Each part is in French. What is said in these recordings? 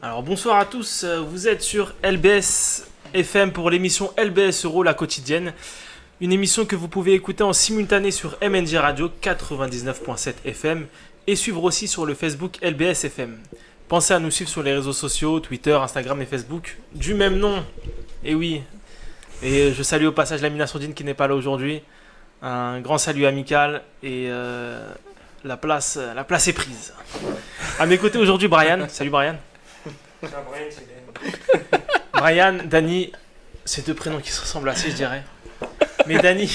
Alors bonsoir à tous, vous êtes sur LBS FM pour l'émission LBS Euro, la quotidienne. Une émission que vous pouvez écouter en simultané sur MNJ Radio 99.7 FM et suivre aussi sur le Facebook LBS FM. Pensez à nous suivre sur les réseaux sociaux, Twitter, Instagram et Facebook, du même nom. Et oui, et je salue au passage Lamina Sourdine qui n'est pas là aujourd'hui. Un grand salut amical et la place est prise. À mes côtés aujourd'hui Brian. Salut Brian. Brian, Dany, c'est deux prénoms qui se ressemblent assez, je dirais. Mais Dany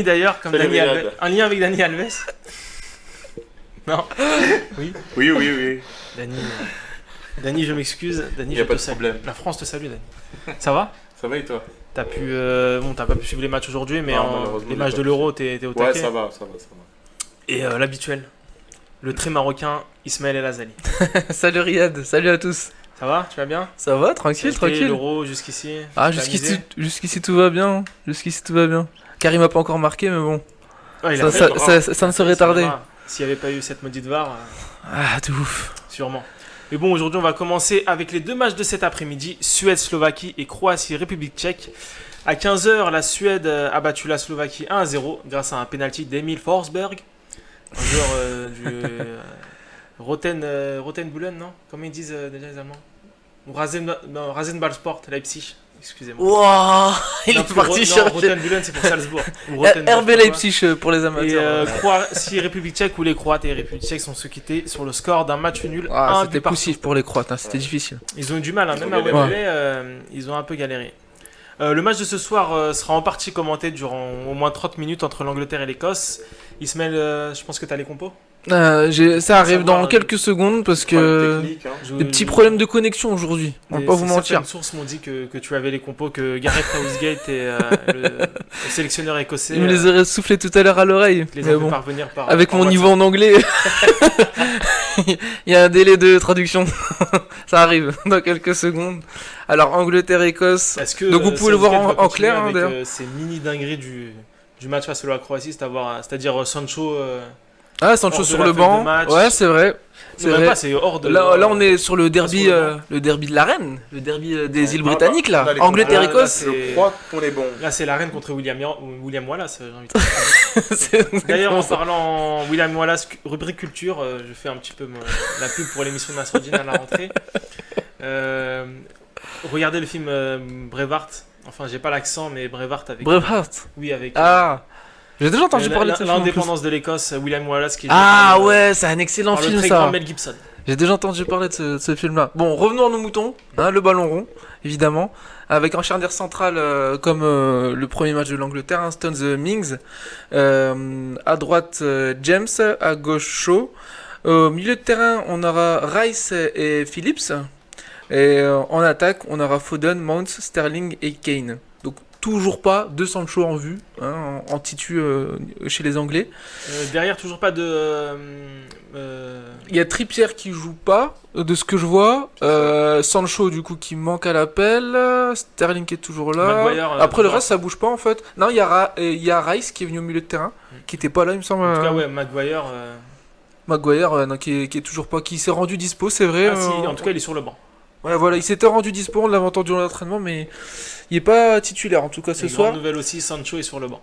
d'ailleurs, comme Dany Alves, un lien avec Dany Alves. Non. Oui. Oui. Dany, je m'excuse. Dany, y a je pas te de salue. problème. La France te salue, Dany. Ça va ? Ça va et toi? T'as pas pu suivre les matchs aujourd'hui, mais malheureusement, les j'ai matchs pas de pu l'Euro, suivre. t'es au Ouais, taquet. ça va. Et l'habituel, le très marocain Ismaël El Azali. Salut Riyad, salut à tous. Ça va ? Tu vas bien ? Ça va, tranquille, C'était tranquille. l'Euro jusqu'ici. Ah, t'es jusqu'ici tout va bien. Karim a pas encore marqué, mais bon. Ouais, il Ça- a fait, ça ne saurait tarder. S'il n'y avait pas eu cette maudite VAR, Ah, de ouf. sûrement. Mais bon, aujourd'hui, on va commencer avec les deux matchs de cet après-midi, Suède-Slovaquie et Croatie-République tchèque. À 15h, la Suède a battu la Slovaquie 1-0 grâce à un penalty d'Emil Forsberg, un joueur du Rotenbullen, non ? Comment ils disent déjà les Allemands ? Ou Rasenballsport, Leipzig, excusez-moi. Wouah, il Non, est parti non, chercher. Rotenbullen, c'est pour Salzbourg. Ou Rotenbullen, RB Leipzig pour les et amateurs. Croatie et République tchèque, où les Croates et République tchèque sont se quitter sur le score d'un match nul. Ah, un c'était but partout. poussif pour les Croates, hein, c'était difficile. Ils ont eu du mal, hein, Ils même ont à galéré. Wembley, ils ont un peu galéré. Le match de ce soir sera en partie commenté durant au moins 30 minutes entre l'Angleterre et l'Écosse. Ismaël, je pense que tu as les compos. Ça arrive Savoir, dans quelques secondes parce que Problème technique, hein. des petits problèmes de connexion aujourd'hui. On va pas vous mentir. Certaines sources m'ont dit que tu avais les compos, que Gareth Southgate et le sélectionneur écossais Il me les aurait soufflé tout à l'heure à l'oreille. les Mais ont fait bon, parvenir par avec par mon WhatsApp. niveau en anglais, il y a un délai de traduction. Ça arrive dans quelques secondes. Alors Angleterre-Écosse. Est-ce que, Donc vous pouvez le voir Southgate va en continuer clair, hein, avec, d'ailleurs. ces mini dingueries du match face à la Croatie, c'est-à-dire Sancho. Ah, Sancho hors de sur la le feuille de banc. match. Ouais, c'est vrai. C'est Même vrai. pas, c'est hors de. Là, on est sur le derby, sur le le derby de la Reine, le derby des îles Ah, britanniques bah, on là. a les Angleterre-Écosse. Ah, Je crois qu'on est bon. Là, c'est la reine contre William Wallace, j'ai envie de dire. C'est D'ailleurs, en exactement ça. parlant William Wallace, rubrique culture, je fais un petit peu la pub pour l'émission de Nasruddin à la rentrée. Regardez le film Braveheart. Enfin, j'ai pas l'accent, mais Braveheart avec. Braveheart. Oui, avec. Ah, j'ai déjà entendu parler de ce film. en plus. L'indépendance de l'Écosse, William Wallace qui est joué Ah par le- ouais, c'est un excellent par le film très grand ça. Mel Gibson. J'ai déjà entendu parler de ce film-là. Bon, revenons à nos moutons, hein, le ballon rond, évidemment, avec en charnière centrale comme le premier match de l'Angleterre, hein, Stones Mings, à droite James, à gauche Shaw. Au milieu de terrain, on aura Rice et Phillips. Et en attaque, on aura Foden, Mount, Sterling et Kane. Donc toujours pas de Sancho en vue, hein, en titu chez les Anglais. Derrière, toujours pas de. Il y a Trippier qui joue pas, de ce que je vois. Sancho, du coup, qui manque à l'appel. Sterling qui est toujours là. Maguire, Après, le toujours. reste, ça bouge pas en fait. Non, il y a Rice qui est venu au milieu de terrain, qui était pas là, il me semble. En tout cas, ouais, Maguire. Maguire, non, qui est toujours pas. Qui s'est rendu dispo, c'est vrai. Ah, si, en tout cas, il est sur le banc. Ouais, voilà, il s'était rendu dispo, on l'avait entendu en entraînement, mais il est pas titulaire en tout cas ce Et soir. grande nouvelle aussi, Sancho est sur le banc.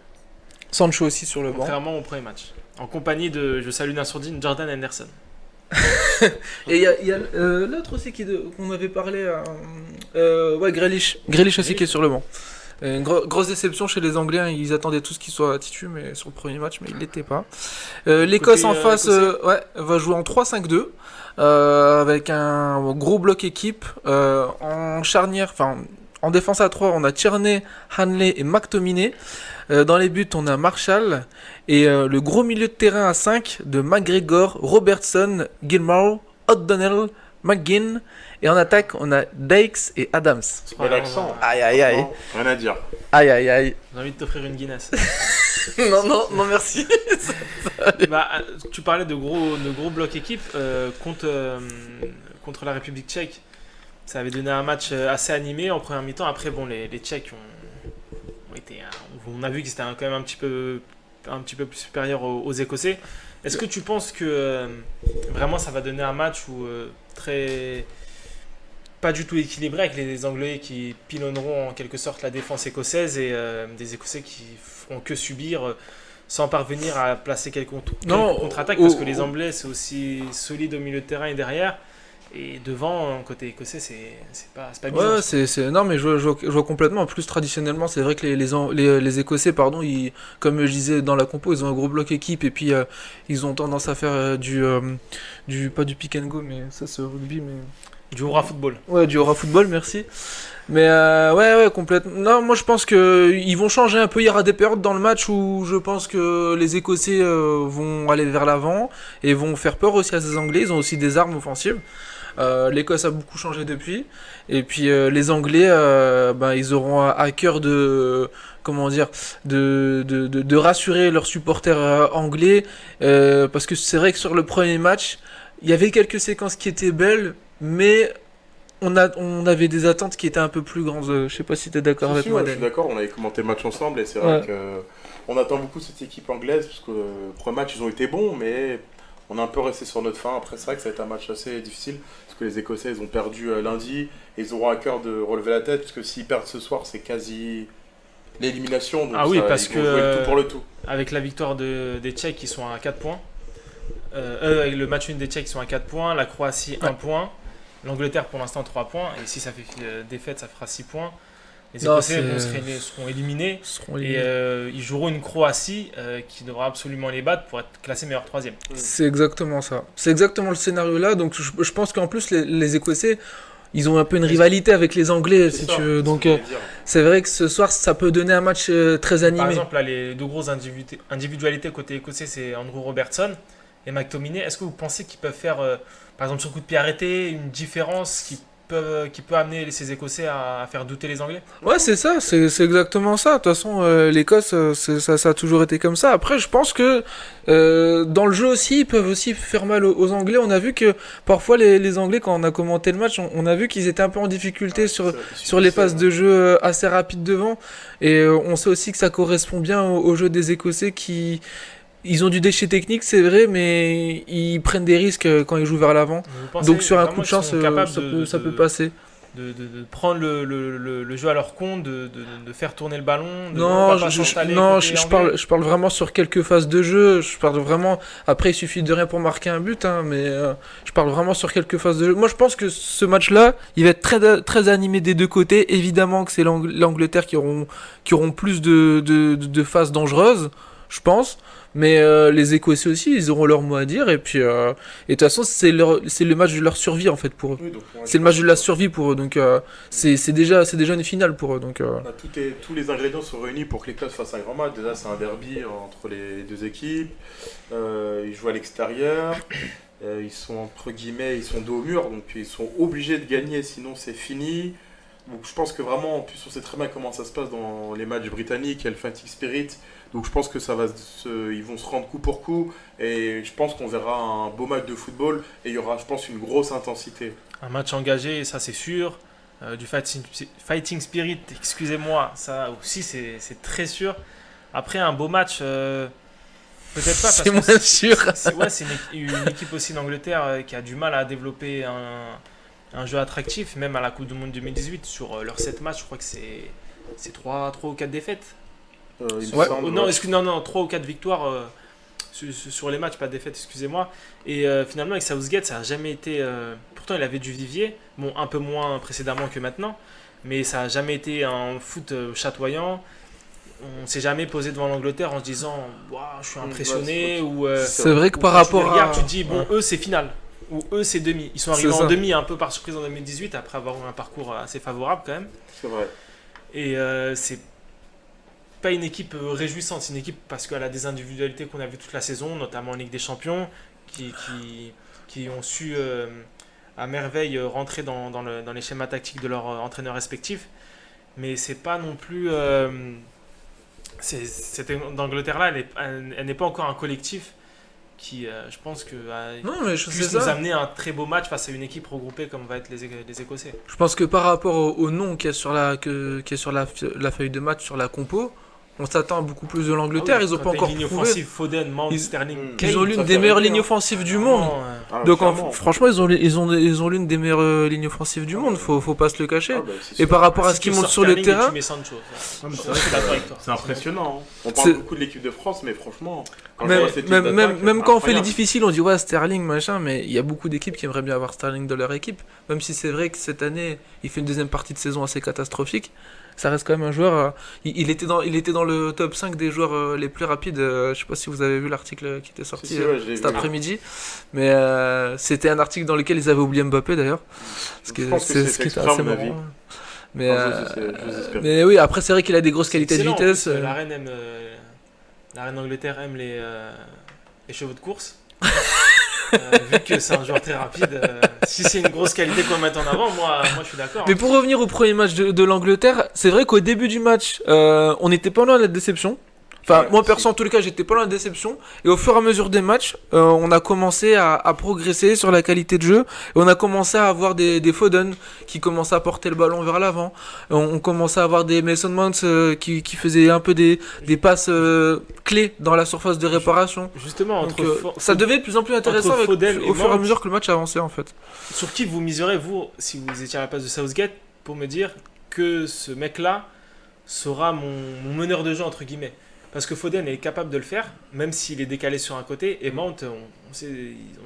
Sancho aussi sur le banc. Contrairement au premier match. En compagnie de, je salue Nasruddin, Jordan Henderson. Et il y a l'autre aussi qu'on avait parlé. Ouais, Grealish. Grealish aussi qui est sur le banc. Une grosse déception chez les Anglais, hein, ils attendaient tous qu'il soit titu mais sur le premier match, mais il l'était pas. L'Écosse Côté, en face écossais. va jouer en 3-5-2 avec un gros bloc équipe. En charnière, enfin en défense à 3, on a Tierney, Hanley et McTominay. Dans les buts, on a Marshall. Et le gros milieu de terrain à 5 de McGregor, Robertson, Gilmour, O'Donnell, McGinn. Et en attaque, on a Dykes et Adams. Bel accent. Aïe aïe aïe. Rien à dire. Aïe aïe aïe. J'ai envie de t'offrir une Guinness. non merci. Bah, tu parlais de gros blocs équipe contre la République tchèque. Ça avait donné un match assez animé en première mi-temps. Après, bon, les Tchèques ont été, on a vu qu'ils étaient quand même un petit peu plus supérieurs aux Écossais. Est-ce que tu penses que vraiment ça va donner un match où très pas du tout équilibré avec les Anglais qui pilonneront en quelque sorte la défense écossaise et des Écossais qui feront que subir sans parvenir à placer quelques contre-attaques parce que les Anglais c'est aussi solide au milieu de terrain et derrière. Et devant, côté écossais, c'est pas bizarre. Ouais, non, mais je vois complètement. En plus, traditionnellement, c'est vrai que les Écossais, pardon, comme je disais dans la compo, ils ont un gros bloc équipe et puis ils ont tendance à faire pas du pick and go, mais ça c'est au rugby, mais. Du hurrah football. Ouais, du hurrah football, merci. Mais ouais, complètement. Non, moi je pense qu'ils vont changer un peu. Il y aura des périodes dans le match où je pense que les Écossais vont aller vers l'avant et vont faire peur aussi à ces Anglais. Ils ont aussi des armes offensives. L'Écosse a beaucoup changé depuis. Et puis les Anglais, ils auront à cœur de rassurer leurs supporters anglais. Parce que c'est vrai que sur le premier match, il y avait quelques séquences qui étaient belles, mais on avait des attentes qui étaient un peu plus grandes. Je sais pas si tu es d'accord avec moi, Je suis d'accord, on avait commenté le match ensemble et c'est vrai qu'on attend beaucoup cette équipe anglaise parce que le premier match ils ont été bons, mais on est un peu resté sur notre fin. Après, c'est vrai que ça a été un match assez difficile parce que les Écossais ils ont perdu lundi et ils auront à cœur de relever la tête parce que s'ils perdent ce soir, c'est quasi l'élimination. Donc parce ils vont jouer le tout pour le tout. Avec la victoire des Tchèques qui sont à 4 points, avec le match nul des Tchèques qui sont à 4 points, la Croatie 1 point, l'Angleterre pour l'instant 3 points, et si ça fait défaite, ça fera 6 points. Les Écossais seront éliminés et ils joueront une Croatie qui devra absolument les battre pour être classé meilleur troisième. C'est exactement ça. C'est exactement le scénario là. Donc je pense qu'en plus les Écossais, ils ont un peu une rivalité avec les Anglais, si tu veux. Donc c'est vrai que ce soir, ça peut donner un match très animé. Par exemple, là, les deux grosses individualités côté écossais, c'est Andrew Robertson et McTominay. Est-ce que vous pensez qu'ils peuvent faire, par exemple, sur coup de pied arrêté, une différence qui peut amener ces Écossais à faire douter les Anglais? Ouais, c'est ça, c'est exactement ça. De toute façon, l'Écosse, ça a toujours été comme ça. Après, je pense que dans le jeu aussi, ils peuvent aussi faire mal aux Anglais. On a vu que parfois les Anglais, quand on a commenté le match, on a vu qu'ils étaient un peu en difficulté sur les phases de jeu assez rapides devant. Et on sait aussi que ça correspond bien au jeu des Écossais qui... Ils ont du déchet technique, c'est vrai, mais ils prennent des risques quand ils jouent vers l'avant. Donc sur un coup de chance, ça peut passer. De prendre le jeu à leur compte, de faire tourner le ballon. Je parle vraiment sur quelques phases de jeu. Je parle vraiment. Après, il suffit de rien pour marquer un but, hein, mais je parle vraiment sur quelques phases de jeu. Moi, je pense que ce match-là, il va être très, très animé des deux côtés. Évidemment que c'est l'Angleterre qui auront plus de phases dangereuses, je pense. Mais les Écossais aussi, ils auront leur mot à dire. Et puis, de toute façon, c'est le match de leur survie en fait pour eux. Oui, donc, c'est le match de la survie pour eux. Donc, c'est déjà une finale pour eux. Donc, tous les ingrédients sont réunis pour que l'Écosse fasse un grand match. Déjà, c'est un derby entre les deux équipes. Ils jouent à l'extérieur. Ils sont entre guillemets, ils sont dos au mur. Donc, ils sont obligés de gagner, sinon c'est fini. Donc, je pense que vraiment, en plus, on sait très bien comment ça se passe dans les matchs britanniques. Il y a le fighting spirit. Donc je pense que ils vont se rendre coup pour coup et je pense qu'on verra un beau match de football et il y aura, je pense, une grosse intensité. Un match engagé, ça c'est sûr. Du fighting spirit, excusez-moi, ça aussi c'est très sûr. Après un beau match, peut-être pas parce c'est moins sûr. C'est une équipe aussi d'Angleterre qui a du mal à développer un jeu attractif, même à la Coupe du Monde 2018. Sur leurs 7 matchs, je crois que c'est 3 ou 4 défaites. Non, 3 ou 4 victoires sur les matchs, pas de défaites, excusez-moi. Et finalement, avec Southgate, ça n'a jamais été. Pourtant, il avait du vivier, bon, un peu moins précédemment que maintenant, mais ça n'a jamais été un foot chatoyant. On ne s'est jamais posé devant l'Angleterre en se disant je suis impressionné. C'est vrai que par rapport à. Tu te dis, eux, c'est final. Ou eux, c'est demi. Ils sont arrivés en demi un peu par surprise en 2018, après avoir eu un parcours assez favorable quand même. C'est vrai. Et c'est pas une équipe réjouissante, c'est une équipe parce qu'elle a des individualités qu'on a vues toute la saison, notamment en Ligue des Champions, qui ont su à merveille rentrer dans les schémas tactiques de leurs entraîneurs respectifs. Mais c'est pas non plus... cette d'Angleterre-là, elle n'est pas encore un collectif qui, je pense que puisse nous amener un très beau match face à une équipe regroupée comme va être les Écossais. Je pense que par rapport au nom qu'il y a sur la feuille de match, sur la compo, on s'attend à beaucoup plus de l'Angleterre. Ils ont pas encore ligne prouvé. offensive, Foden, Mount, Sterling, Ils ont ça l'une fait des meilleures rêver, lignes hein. offensives du monde. Donc Clairement. franchement, ils ont l'une des meilleures lignes offensives du monde. Faut pas se le cacher. C'est Et sûr. par rapport à ce qu'ils montrent sur le terrain, Tu mets Sancho. Non, mais Je c'est vrai suis que d'accord avec toi. c'est impressionnant. hein. On C'est- parle beaucoup de l'équipe de France, mais franchement, quand je vois cette équipe même d'attaque, quand on fait les incroyable. difficiles, on dit ouais Sterling machin, mais il y a beaucoup d'équipes qui aimeraient bien avoir Sterling dans leur équipe. Même si c'est vrai que cette année, il fait une deuxième partie de saison assez catastrophique. Ça reste quand même un joueur. Il était dans le top 5 des joueurs les plus rapides. Je sais pas si vous avez vu l'article qui était sorti Si, ouais, je l'ai cet vu. après-midi. Mais c'était un article dans lequel ils avaient oublié Mbappé d'ailleurs. Je pense que c'est ce qui fait était exprès, assez à mon avis. marrant. Mais, J'ose espérer. mais oui, après c'est vrai qu'il a des grosses qualités de Excellent, vitesse. en plus, la reine d'Angleterre aime les chevaux de course. Vu que c'est un joueur très rapide, si c'est une grosse qualité qu'on met en avant, moi je suis d'accord. Mais pour revenir au premier match de l'Angleterre, c'est vrai qu'au début du match, on n'était pas loin de la déception. Enfin, Ouais, moi perso, en tous les cas, j'étais pas loin de la déception. Et au fur et à mesure des matchs, on a commencé à progresser sur la qualité de jeu. Et on a commencé à avoir des Foden qui commençaient à porter le ballon vers l'avant. On commençait à avoir des Mason Mount qui faisaient un peu des passes clés dans la surface de réparation. Justement, Donc, ça devenait de plus en plus intéressant entre Foden et au fur et à Mount. mesure que le match avançait en fait. Sur qui vous miserez, vous, si vous étiez à la place de Southgate, pour me dire que ce mec-là sera mon meneur de jeu, entre guillemets. Parce que Foden est capable de le faire, même s'il est décalé sur un côté, et Mount, on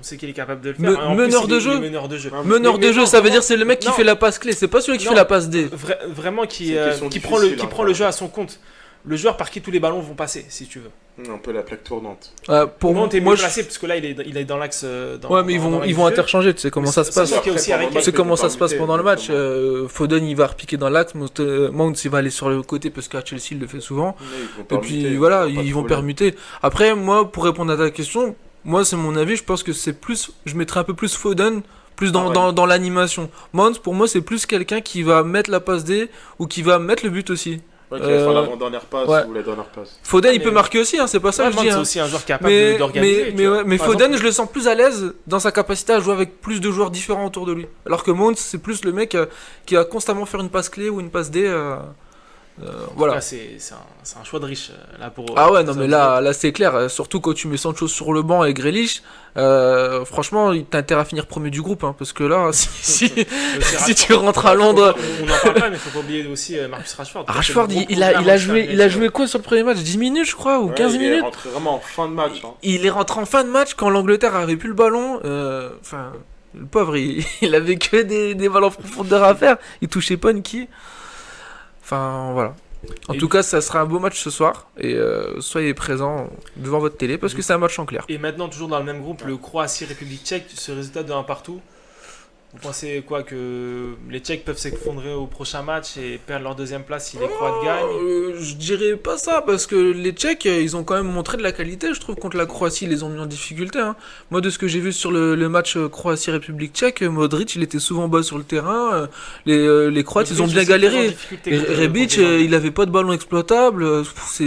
sait qu'il est capable de le faire. En plus, meneur il de est jeu. meneur de jeu. Meneur Mais de jeu, non, ça veut vraiment- dire c'est le mec qui non. fait la passe clé, c'est pas celui qui Non. fait la passe D. Vraiment qui C'est une question prend difficile, qui hein, prend le jeu à son compte. Le joueur par qui tous les ballons vont passer, si tu veux. Un peu la plaque tournante. Pour Mount est moi, mieux placé, parce que là, il est dans l'axe. ouais, mais ils vont interchanger, tu sais comment ça se passe. C'est ça qui est aussi Après, avec pendant Tu sais le comment match, ça se passe pendant le match. exactement. Foden il va repiquer dans l'axe, Mount il va aller sur le côté parce qu'à Chelsea il le fait souvent. Ouais, ils vont Et permuter, puis voilà, pas de ils vont problème. permuter. Après, moi, pour répondre à ta question, moi c'est mon avis, je pense que c'est plus, je mettrais un peu plus Foden, plus Ah ouais. dans l'animation. Mount pour moi c'est plus quelqu'un qui va mettre la passe D ou qui va mettre le but aussi. Ouais, qui va faire l'avant-dernière passe ouais. ou la dernière passe. Foden Ah, il mais- peut marquer aussi, hein, c'est pas ça Ouais, que je Mount, dis. c'est Hein. aussi un joueur capable Mais, d'organiser. tu vois. mais Par Foden, exemple, je le sens plus à l'aise dans sa capacité à jouer avec plus de joueurs différents autour de lui. Alors que Mount, c'est plus le mec qui va constamment faire une passe clé ou une passe D. Voilà. là, c'est un choix de riche, là, pour. Ah ouais, non, pour mais là c'est clair. Surtout quand tu mets Sancho sur le banc et Grealish, franchement, t'as intérêt à finir premier du groupe. Hein, parce que là, si tu rentres à Londres. On n'en parle pas, mais il faut pas oublier aussi Marcus Rashford. Rashford, C'est le gros il a programme joué, en il a joué quoi sur le premier match? 10 minutes, je crois, ou 15 Ouais, il est minutes? rentré vraiment en fin de match. Hein. Il est rentré en fin de match quand l'Angleterre avait plus le ballon. Enfin, le pauvre, il avait que des balles en profondeur à faire. Il touchait pas une qui. Enfin, voilà. En Et tout cas, ça sera un beau match ce soir. Et soyez présents devant votre télé parce que c'est un match en clair. Et maintenant, toujours dans le même groupe, le Croatie-République tchèque, ce résultat de 1 partout. Vous pensez quoi, que les Tchèques peuvent s'effondrer au prochain match et perdre leur deuxième place si les Croates gagnent? Je dirais pas ça parce que les Tchèques, ils ont quand même montré de la qualité. Je trouve contre la Croatie, ils les ont mis en difficulté. Hein. Moi, de ce que j'ai vu sur le match Croatie-République tchèque, Modric, il était souvent bas sur le terrain. Les Croates, ils ont bien galéré. Et Rebic, il avait pas de ballon exploitable.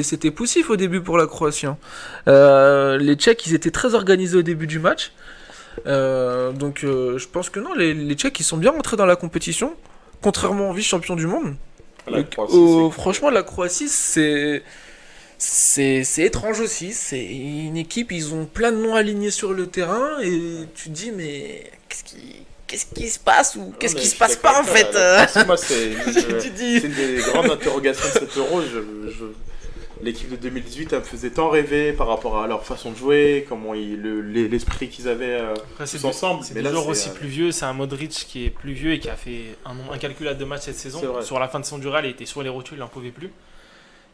C'était poussif au début pour la Croatie. Hein. Les Tchèques, ils étaient très organisés au début du match. Donc je pense que non, les Tchèques ils sont bien rentrés dans la compétition, contrairement au vice-champion du monde. La Croatie, Franchement, la Croatie c'est étrange aussi. C'est une équipe, ils ont plein de noms alignés sur le terrain et tu te dis mais qu'est-ce qui se passe ou qu'est-ce qui se passe pas en fait. Moi, c'est Tu dis. une des grandes interrogations de cet Euro. L'équipe de 2018, elle me faisait tant rêver par rapport à leur façon de jouer, comment l'esprit qu'ils avaient tous ensemble. C'est Mais des là, joueurs c'est, aussi plus vieux. C'est un Modric qui est plus vieux et qui a fait un nombre incalculable de matchs cette saison. C'est vrai. Sur la fin de son dural, il était sur les rotules, il n'en pouvait plus.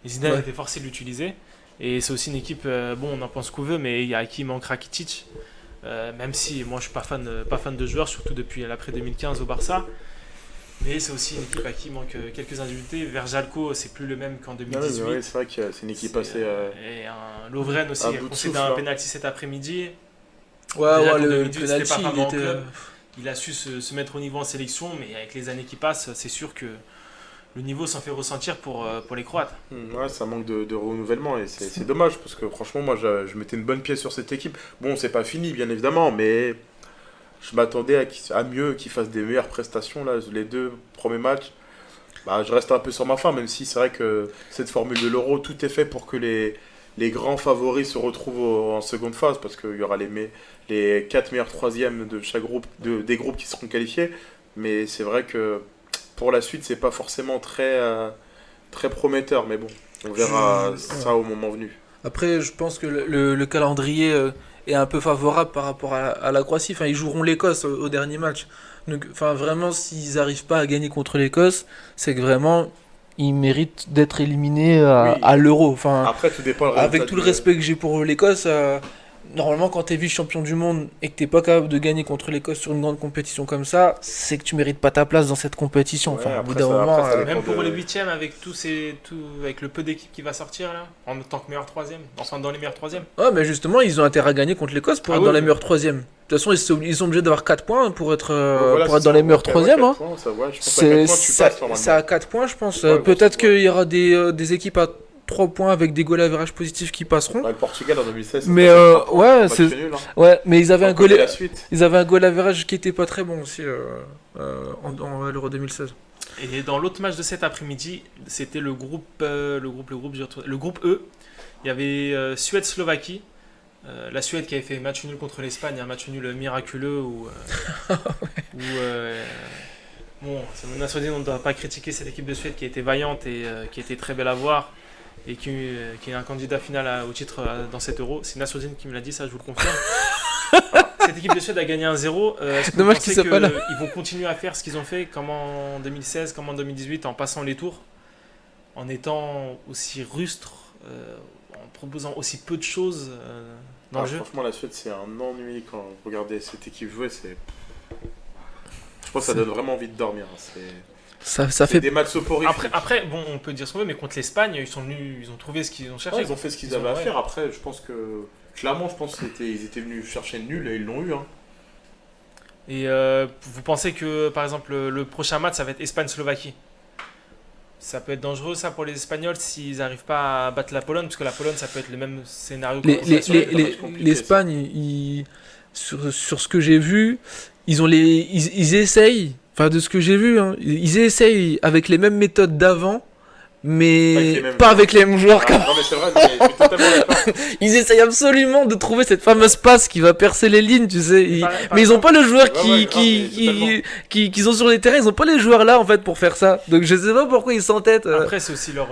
Et Zidane Ouais. était forcé de l'utiliser. Et c'est aussi une équipe, bon, on en pense qu'on veut, mais il y a qui manque Rakitic. Même si moi je suis pas fan de joueurs, surtout depuis l'après 2015 au Barça. Mais c'est aussi une équipe à qui manque quelques individualités. Verjalco, c'est plus le même qu'en 2018. ouais, c'est vrai que c'est une équipe assez. Et un Lovren aussi, à qui a bout de concédé souffle, un hein. penalty cet après-midi. Ouais, Déjà, ouais, qu'en le 2018, c'était penalty, pas il vraiment était. club. Il a su se mettre au niveau en sélection, mais avec les années qui passent, c'est sûr que le niveau s'en fait ressentir pour les Croates. Ouais, ça manque de renouvellement et c'est dommage parce que franchement, moi je mettais une bonne pièce sur cette équipe. Bon, c'est pas fini, bien évidemment, mais je m'attendais à mieux, qu'ils fassent des meilleures prestations là, les deux premiers matchs. je reste un peu sur ma faim, même si c'est vrai que cette formule de l'Euro, tout est fait pour que les grands favoris se retrouvent en seconde phase, parce qu'il y aura les 4 meilleurs troisièmes de chaque groupe, des groupes qui seront qualifiés. Mais c'est vrai que pour la suite, c'est pas forcément très prometteur, mais bon, on verra ça au moment venu. Après, je pense que le calendrier est un peu favorable par rapport à la Croatie. Enfin, ils joueront l'Écosse au dernier match. Donc, enfin, vraiment, s'ils n'arrivent pas à gagner contre l'Écosse, c'est que vraiment, ils méritent d'être éliminés à l'Euro. Enfin, après, tout dépend avec tout le respect que j'ai pour l'Écosse, normalement, quand t'es vice-champion du monde et que t'es pas capable de gagner contre l'Écosse sur une grande compétition comme ça, c'est que tu mérites pas ta place dans cette compétition. Enfin, au bout d'un moment, même pour les huitièmes, avec avec le peu d'équipes qui va sortir là, en tant que meilleur troisième, enfin dans les meilleurs troisièmes. Ouais, mais justement, ils ont intérêt à gagner contre l'Écosse pour être dans les meilleurs troisièmes. De toute façon, ils sont obligés d'avoir 4 points pour être dans les meilleurs troisièmes. Hein. C'est à 4 points, je pense. Peut-être qu'il y aura des équipes à 3 points avec des goal average positifs qui passeront. Le Portugal en 2016, mais nul, hein. Ouais, mais ils avaient un goal average qui était pas très bon aussi en l'Euro 2016. Et dans l'autre match de cet après-midi, c'était le groupe E. Il y avait Suède-Slovaquie. La Suède qui avait fait match nul contre l'Espagne, un match nul miraculeux où bon, c'est Suède, on ne doit pas critiquer cette équipe de Suède qui était vaillante et qui était très belle à voir et qui est un candidat final au titre dans cet Euro. C'est Nassoudine qui me l'a dit, ça je vous le confirme. Cette équipe de Suède a gagné 1-0. Est-ce que dommage vous pensez qu'ils vont continuer à faire ce qu'ils ont fait comme en 2016, comme en 2018, en passant les tours, en étant aussi rustres, en proposant aussi peu de choses dans le jeu? Franchement, la Suède, c'est un ennui quand vous regardez cette équipe jouer. Je pense que ça donne vraiment envie de dormir. Ça fait des matchs soporifiques. Après, bon, on peut dire ce qu'on veut, mais contre l'Espagne, ils sont venus, ils ont trouvé ce qu'ils ont cherché. Ils ont fait ce qu'ils avaient à faire. Après, je pense qu'ils étaient venus chercher le nul et ils l'ont eu. Hein. Et vous pensez que, par exemple, le prochain match, ça va être Espagne-Slovaquie? Ça peut être dangereux, ça, pour les Espagnols, s'ils n'arrivent pas à battre la Pologne, parce que la Pologne, ça peut être le même scénario que l'Espagne, sur ce que j'ai vu, ils essayent. Enfin, de ce que j'ai vu, hein, ils essayent avec les mêmes méthodes d'avant, mais pas avec les mêmes joueurs. Non, mais c'est vrai, je suis totalement d'accord. Ils essayent absolument de trouver cette fameuse passe qui va percer les lignes, tu sais. Mais ils n'ont pas le joueur qu'ils ont sur les terrains, ils n'ont pas les joueurs là, en fait, pour faire ça. Donc je sais pas pourquoi ils s'entêtent. Après, c'est aussi leur...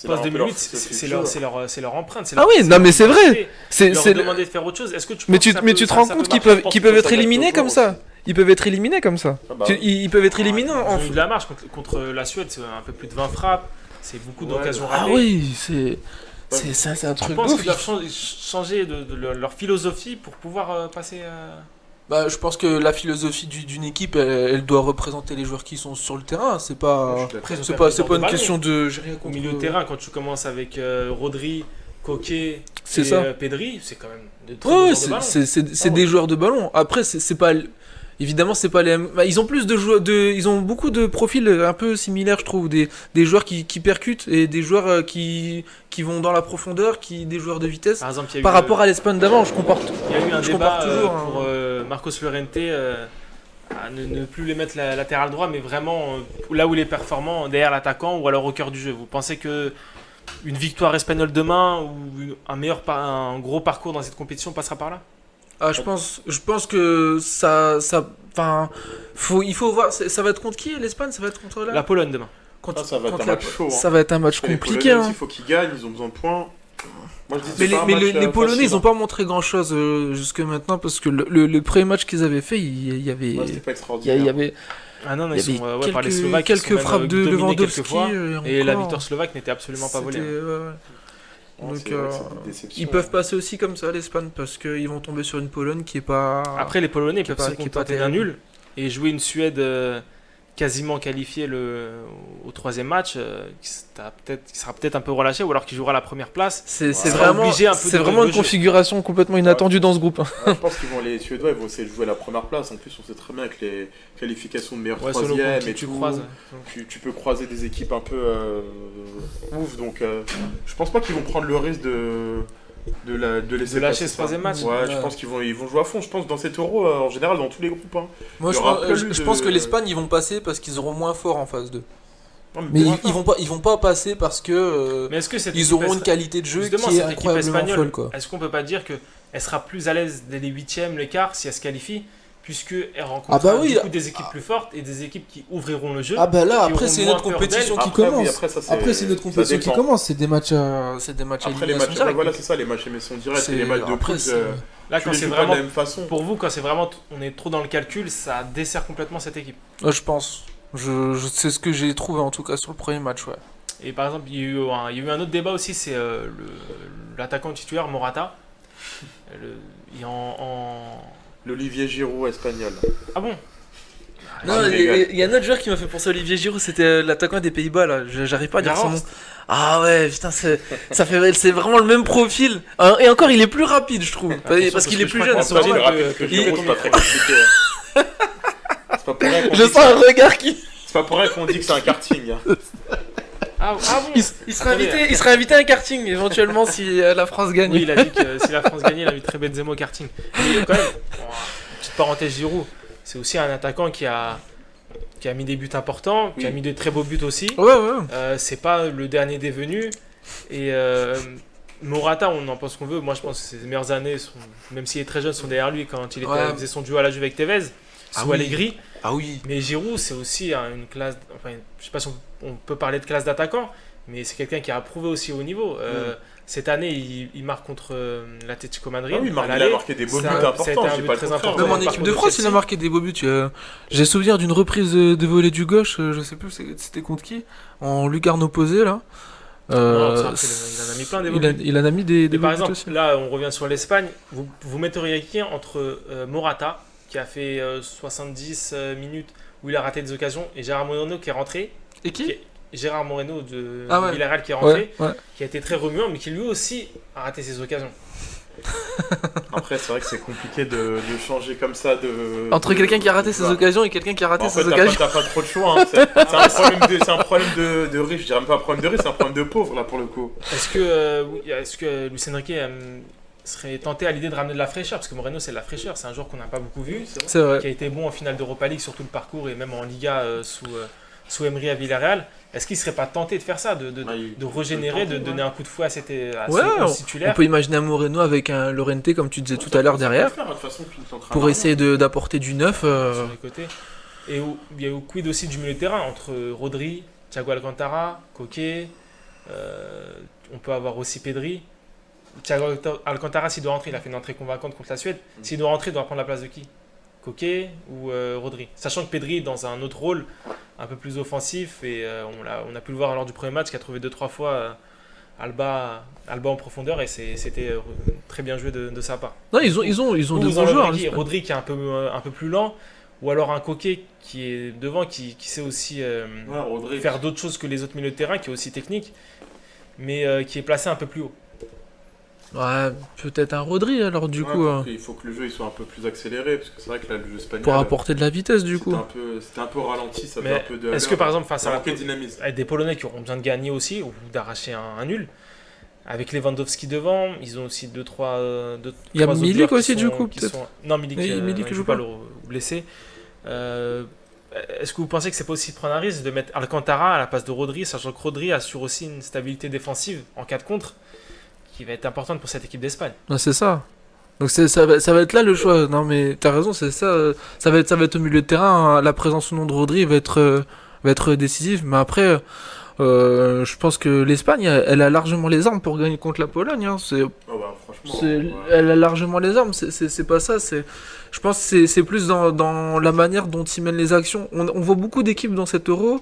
Post 2008, c'est leur empreinte. Ah oui, non mais c'est vrai. C'est demander de faire autre chose. Est-ce que mais tu te rends compte qu'ils peuvent être éliminés comme ça? Ils peuvent être éliminés comme ça. Ils peuvent être éliminés en de la marche contre la Suède, c'est un peu plus de 20 frappes, c'est beaucoup d'occasions ratées. Ah oui, c'est un truc. Je pense qu'ils doivent changer de leur philosophie pour pouvoir passer. Je pense que la philosophie d'une équipe, elle doit représenter les joueurs qui sont sur le terrain. C'est pas une question de. Au milieu de terrain, quand tu commences avec Rodri, Coquet et Pedri, c'est quand même de très bons joueurs de ballon. C'est des joueurs de ballon. Après, c'est pas. Évidemment, c'est pas les mêmes. Ils ont plus de joueurs, ils ont beaucoup de profils un peu similaires, je trouve. Des joueurs qui percutent et des joueurs qui vont dans la profondeur, des joueurs de vitesse. Par exemple, par rapport à l'Espagne d'avant, je compare. Il y a eu un débat pour Marcos Llorente à ne plus les mettre latéral droit, mais vraiment là où il est performant, derrière l'attaquant ou alors au cœur du jeu. Vous pensez que une victoire espagnole demain ou un gros parcours dans cette compétition passera par là? Je pense que il faut voir. Ça va être contre qui, l'Espagne? Ça va être contre la Pologne demain. Ça va être un match chaud. Ça va être un match compliqué. Il faut qu'ils gagnent, ils ont besoin de points. Moi, mais les Polonais, ils n'ont pas montré grand chose jusque maintenant parce que le premier match qu'ils avaient fait, il y avait. C'était pas extraordinaire. Par les Slovaques, quelques frappes de Lewandowski et la victoire slovaque n'était absolument pas volée. Donc ils peuvent passer aussi comme ça, l'Espagne, parce qu'ils vont tomber sur une Pologne qui est pas. Après, les Polonais peuvent se contenter d'un nul et jouer une Suède quasiment qualifiée au troisième match, qui sera peut-être un peu relâché, ou alors qui jouera la première place. C'est vraiment une configuration complètement inattendue dans ce groupe. Je pense que les Suédois vont essayer de jouer la première place. En plus, on sait très bien que les qualifications de meilleur troisième et tu peux croiser des équipes un peu ouf. Donc, je pense pas qu'ils vont prendre le risque de laisser lâcher passer ce troisième match. Ouais, je pense qu'ils vont jouer à fond. Je pense dans cet Euro, en général, dans tous les groupes. Hein. Moi, Il y aura plus je de- pense que l'Espagne, ils vont passer parce qu'ils auront moins fort en phase 2. Non, Mais pour l'instant, ils vont pas passer parce que Mais est-ce que ils auront une qualité de jeu justement, qui est cette équipe incroyablement espagnole, folle, quoi. est-ce qu'on peut pas dire qu'elle sera plus à l'aise dès les huitièmes, les quarts, si elle se qualifie, puisqu'elle Ah rencontrera bah oui. du coup des équipes plus fortes et des équipes qui ouvriront le jeu. Ah bah là, qui après auront c'est moins notre peur compétition d'elle. qui Après, oui, commence. après, ça, C'est notre ça compétition qui dépend. commence. C'est des matchs à Après les élimination matchs, directe. voilà, c'est ça, les matchs émissions directes et C'est- les matchs de après, poule. c'est- Là, Tu quand les c'est joues pas de vraiment la même façon. pour vous, quand c'est vraiment on est trop dans le calcul, ça dessert complètement cette équipe. Je pense. C'est ce que j'ai trouvé en tout cas sur le premier match, ouais. Et par exemple, il y a eu un autre débat aussi, c'est l'attaquant titulaire Morata. Il est L'Olivier Giroud espagnol. Ah bon? Non, Ah, il y a un autre joueur qui m'a fait penser à Olivier Giroud, c'était l'attaquant des Pays-Bas là. J'arrive pas à dire son nom. Garros. Ah ouais, putain, c'est vraiment le même profil. Et encore, il est plus rapide, je trouve, parce qu'il est plus jeune. crois c'est qu'on C'est va normal. dire rapide que que- Giroud, c'est pas très compliqué. hein. C'est pas pour rien qu'on Je dit sens un que- regard qui. c'est pas pour rien qu'on dit que c'est un karting. hein. Ah bon? Il serait invité à un karting éventuellement si la France gagne. Oui, il a dit que si la France gagnait, il a eu très Benzema au karting. Mais quand même, petite parenthèse Giroud, c'est aussi un attaquant qui a mis des buts importants, qui a Oui. mis de très beaux buts aussi. Ouais, ouais. C'est pas le dernier des venus. Et Morata, on en pense qu'on veut. Moi, je pense que ses meilleures années, même s'il est très jeune, sont derrière lui quand il Ouais. faisait son duo à la Juve avec Tevez, Ah sous oui. Allegri. Ah oui. Mais Giroud, c'est aussi une classe. Enfin, je sais pas si on peut parler de classe d'attaquant, mais c'est quelqu'un qui a prouvé aussi au niveau. Cette année, il marque contre l'Atlético Madrid. Ah oui, à il a l'aller. marqué des beaux buts Ça a été importants. un J'ai but pas le très contraire. important. Même en Par équipe de contre, France, il a Chelsea. marqué des beaux buts. J'ai souvenir d'une reprise de volée du gauche, je sais plus c'était contre qui, en lucarne opposée là. Non, ça, après, il en a mis plein des beaux buts. Il en a mis des Et beaux par buts exemple, aussi. là, on revient sur l'Espagne. Vous metteriez qui entre Morata, qui a fait 70 minutes où il a raté des occasions, et Gérard Moreno qui est rentré. Et qui Gérard Moreno de Ah ouais. Villarreal qui est rentré, Ouais, ouais. qui a été très remuant, mais qui lui aussi a raté ses occasions. Après, c'est vrai que c'est compliqué de changer comme ça. Entre quelqu'un qui a raté ses Voilà. occasions et quelqu'un qui a raté En fait, ses t'as occasions. pas trop de choix. hein. C'est un problème de riche. Je dirais même pas un problème de riche, c'est un problème de pauvre là pour le coup. Est-ce que Luis Enrique serait tenté à l'idée de ramener de la fraîcheur? Parce que Moreno, c'est de la fraîcheur. C'est un joueur qu'on n'a pas beaucoup vu, C'est vrai. qui a été bon en finale d'Europa League sur tout le parcours et même en Liga sous Emery à Villarreal. Est-ce qu'il serait pas tenté de faire ça, de régénérer, de donner un coup de fouet à Ouais, ce on titulaire? peut imaginer un Moreno avec un Lorente, comme tu disais tout à l'heure, derrière, De toute façon, tu ne tenteras pour rien. essayer d'apporter du neuf. Sur les côtés. Et il y a eu quid aussi du milieu de terrain entre Rodri, Thiago Alcantara, Koké. On peut avoir aussi Pedri. Thiago Alcantara, s'il doit rentrer, il a fait une entrée convaincante contre la Suède. S'il doit rentrer, il doit prendre la place de qui? Koké ou Rodri? Sachant que Pedri est dans un autre rôle, un peu plus offensif, et on a pu le voir lors du premier match, qui a trouvé 2-3 fois Alba en profondeur, et c'était très bien joué de sa part. Non, ils ont de Vous bons enlèverez joueurs. qui? l'Espagne. Rodri qui est un peu plus lent, ou alors un Koké qui est devant, qui sait aussi Ouais, Rodri. faire d'autres choses que les autres milieux de terrain, qui est aussi technique, mais qui est placé un peu plus haut. Ouais, peut-être un Rodri alors du Ouais, coup, il faut que le jeu il soit un peu plus accéléré parce que c'est vrai que là, le jeu espagnol pour apporter de la vitesse du coup. c'était un peu ralenti, ça fait Mais un peu de. est-ce que par exemple, face ça à manquait de dynamisme. des Polonais qui auront besoin de gagner aussi, ou d'arracher un nul, avec Lewandowski devant, ils ont aussi 2-3 Il y a Milik aussi, du coup, qui peut-être. sont... Non, Milik, Oui, Milik il joue joue pas pas. le blessé. Est-ce que vous pensez que c'est pas aussi de prendre un risque de mettre Alcantara à la place de Rodri, sachant que Rodri assure aussi une stabilité défensive en cas de contre, qui va être importante pour cette équipe d'Espagne? Non, c'est ça. Donc ça va être là le choix. Non mais t'as raison, c'est ça. Ça va être au milieu de terrain. Hein. La présence ou non de Rodri va être décisive. Mais après, je pense que l'Espagne, elle a largement les armes pour gagner contre la Pologne. Hein. Oh, bah, franchement. ouais. Elle a largement les armes. C'est pas ça. Je pense que c'est plus dans la manière dont ils mènent les actions. On voit beaucoup d'équipes dans cet Euro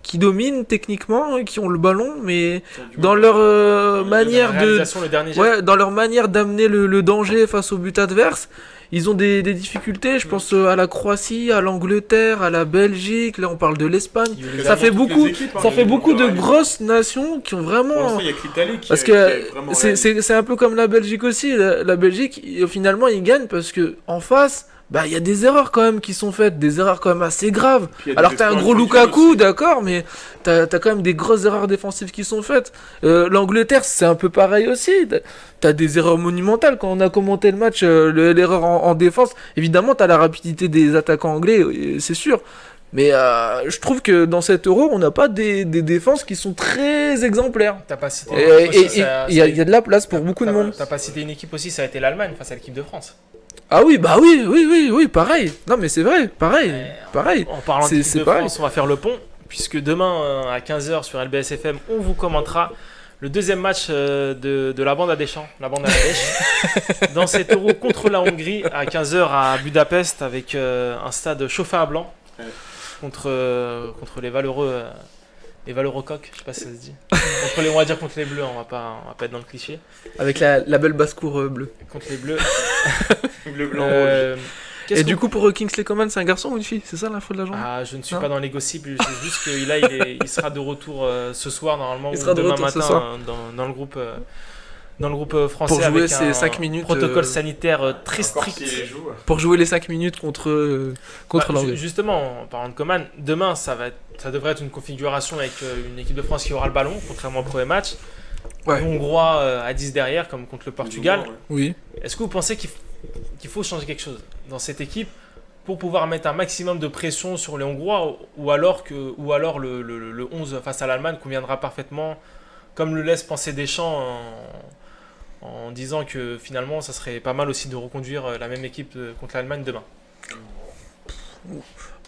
qui dominent techniquement, hein, qui ont le ballon, mais dans leur manière La de réalisation, le dernier jet. ouais, dans leur manière d'amener le danger face au but adverse, ils ont des difficultés. Je pense à la Croatie, à l'Angleterre, à la Belgique. Là, on parle de l'Espagne. Il y a eu Ça fait Toutes les beaucoup, équipes, hein, ça il y fait a eu beaucoup de Bulgarie. grosses nations qui ont Pour vraiment. l'instant, il y a que l'Italie qui Parce qui est que vraiment réalisé. c'est un peu comme la Belgique aussi. La Belgique, finalement, ils gagnent parce que en face, bah il y a des erreurs quand même qui sont faites, des erreurs quand même assez graves. Puis il y a des Alors t'as un exploits gros individuels Lukaku, aussi. d'accord, mais t'as quand même des grosses erreurs défensives qui sont faites. L'Angleterre, c'est un peu pareil aussi. T'as des erreurs monumentales. Quand on a commenté le match, l'erreur en défense, évidemment t'as la rapidité des attaquants anglais, c'est sûr. Mais je trouve que dans cet Euro, on n'a pas des défenses qui sont très exemplaires. T'as pas cité Et une équipe aussi, il y a de la place pour beaucoup de monde. T'as pas cité une équipe aussi, ça a été l'Allemagne face à l'équipe de France. Ah oui, bah oui, pareil. Non mais c'est vrai, pareil. En parlant C'est- d'équipe c'est de pareil. France, on va faire le pont, puisque demain à 15h sur LBS FM, on vous commentera le deuxième match de la bande à Deschamps, la bande à la Dèche, dans cet Euro contre la Hongrie à 15h à Budapest avec un stade chauffé à blanc Ouais. contre les valeureux coqs, je sais pas si ça se dit. On va dire contre les bleus, on va pas être dans le cliché. Avec la belle basse-cour bleue. Contre les bleus. Le blanc rouge. Qu'est-ce Et que du vous- coup, pour Kingsley Coman, c'est un garçon ou une fille? C'est ça l'info de la journée? Ah, je ne suis Non. pas dans les gossips, je sais juste il sera de retour ce soir normalement, Il ou sera de demain retour ce matin soir. Dans le groupe français Pour jouer avec ces un 5 minutes, protocole sanitaire très Encore strict. s'il joue. Pour jouer les 5 minutes contre Bah, l'Angleterre. justement, en parlant de Coman, demain ça devrait être une configuration avec une équipe de France qui aura le ballon, contrairement au premier match. Ouais. Les Hongrois à 10 derrière, comme contre le Portugal. Ouais. Oui. Est-ce que vous pensez qu'il faut changer quelque chose dans cette équipe pour pouvoir mettre un maximum de pression sur les Hongrois, ou alors le 11 face à l'Allemagne conviendra parfaitement, comme le laisse penser Deschamps en disant que finalement ça serait pas mal aussi de reconduire la même équipe contre l'Allemagne demain.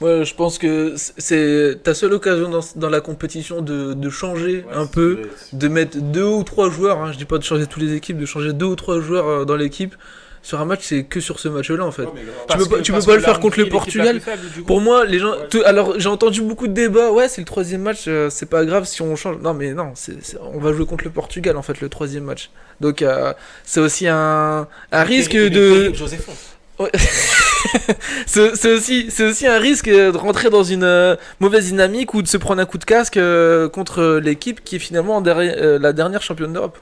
Ouais, je pense que c'est ta seule occasion dans la compétition de changer Ouais, un c'est- peu, c'est- de mettre 2 ou 3 joueurs, hein, je dis pas de changer toutes les équipes, de changer 2 ou 3 joueurs dans l'équipe. Sur un match, c'est que sur ce match-là en fait. Ouais, mais grave. Tu peux pas le faire contre le la Hongrie est l'équipe Portugal. la plus faible du Pour groupe. moi, les gens. Ouais. Alors, j'ai entendu beaucoup de débats. Ouais, c'est le troisième match. C'est pas grave si on change. Non, mais non. On va jouer contre le Portugal en fait, le troisième match. Donc, c'est aussi un risque Il est de. terrible, José Font. Ouais. c'est aussi un risque de rentrer dans une mauvaise dynamique ou de se prendre un coup de casque contre l'équipe qui est finalement la dernière championne d'Europe.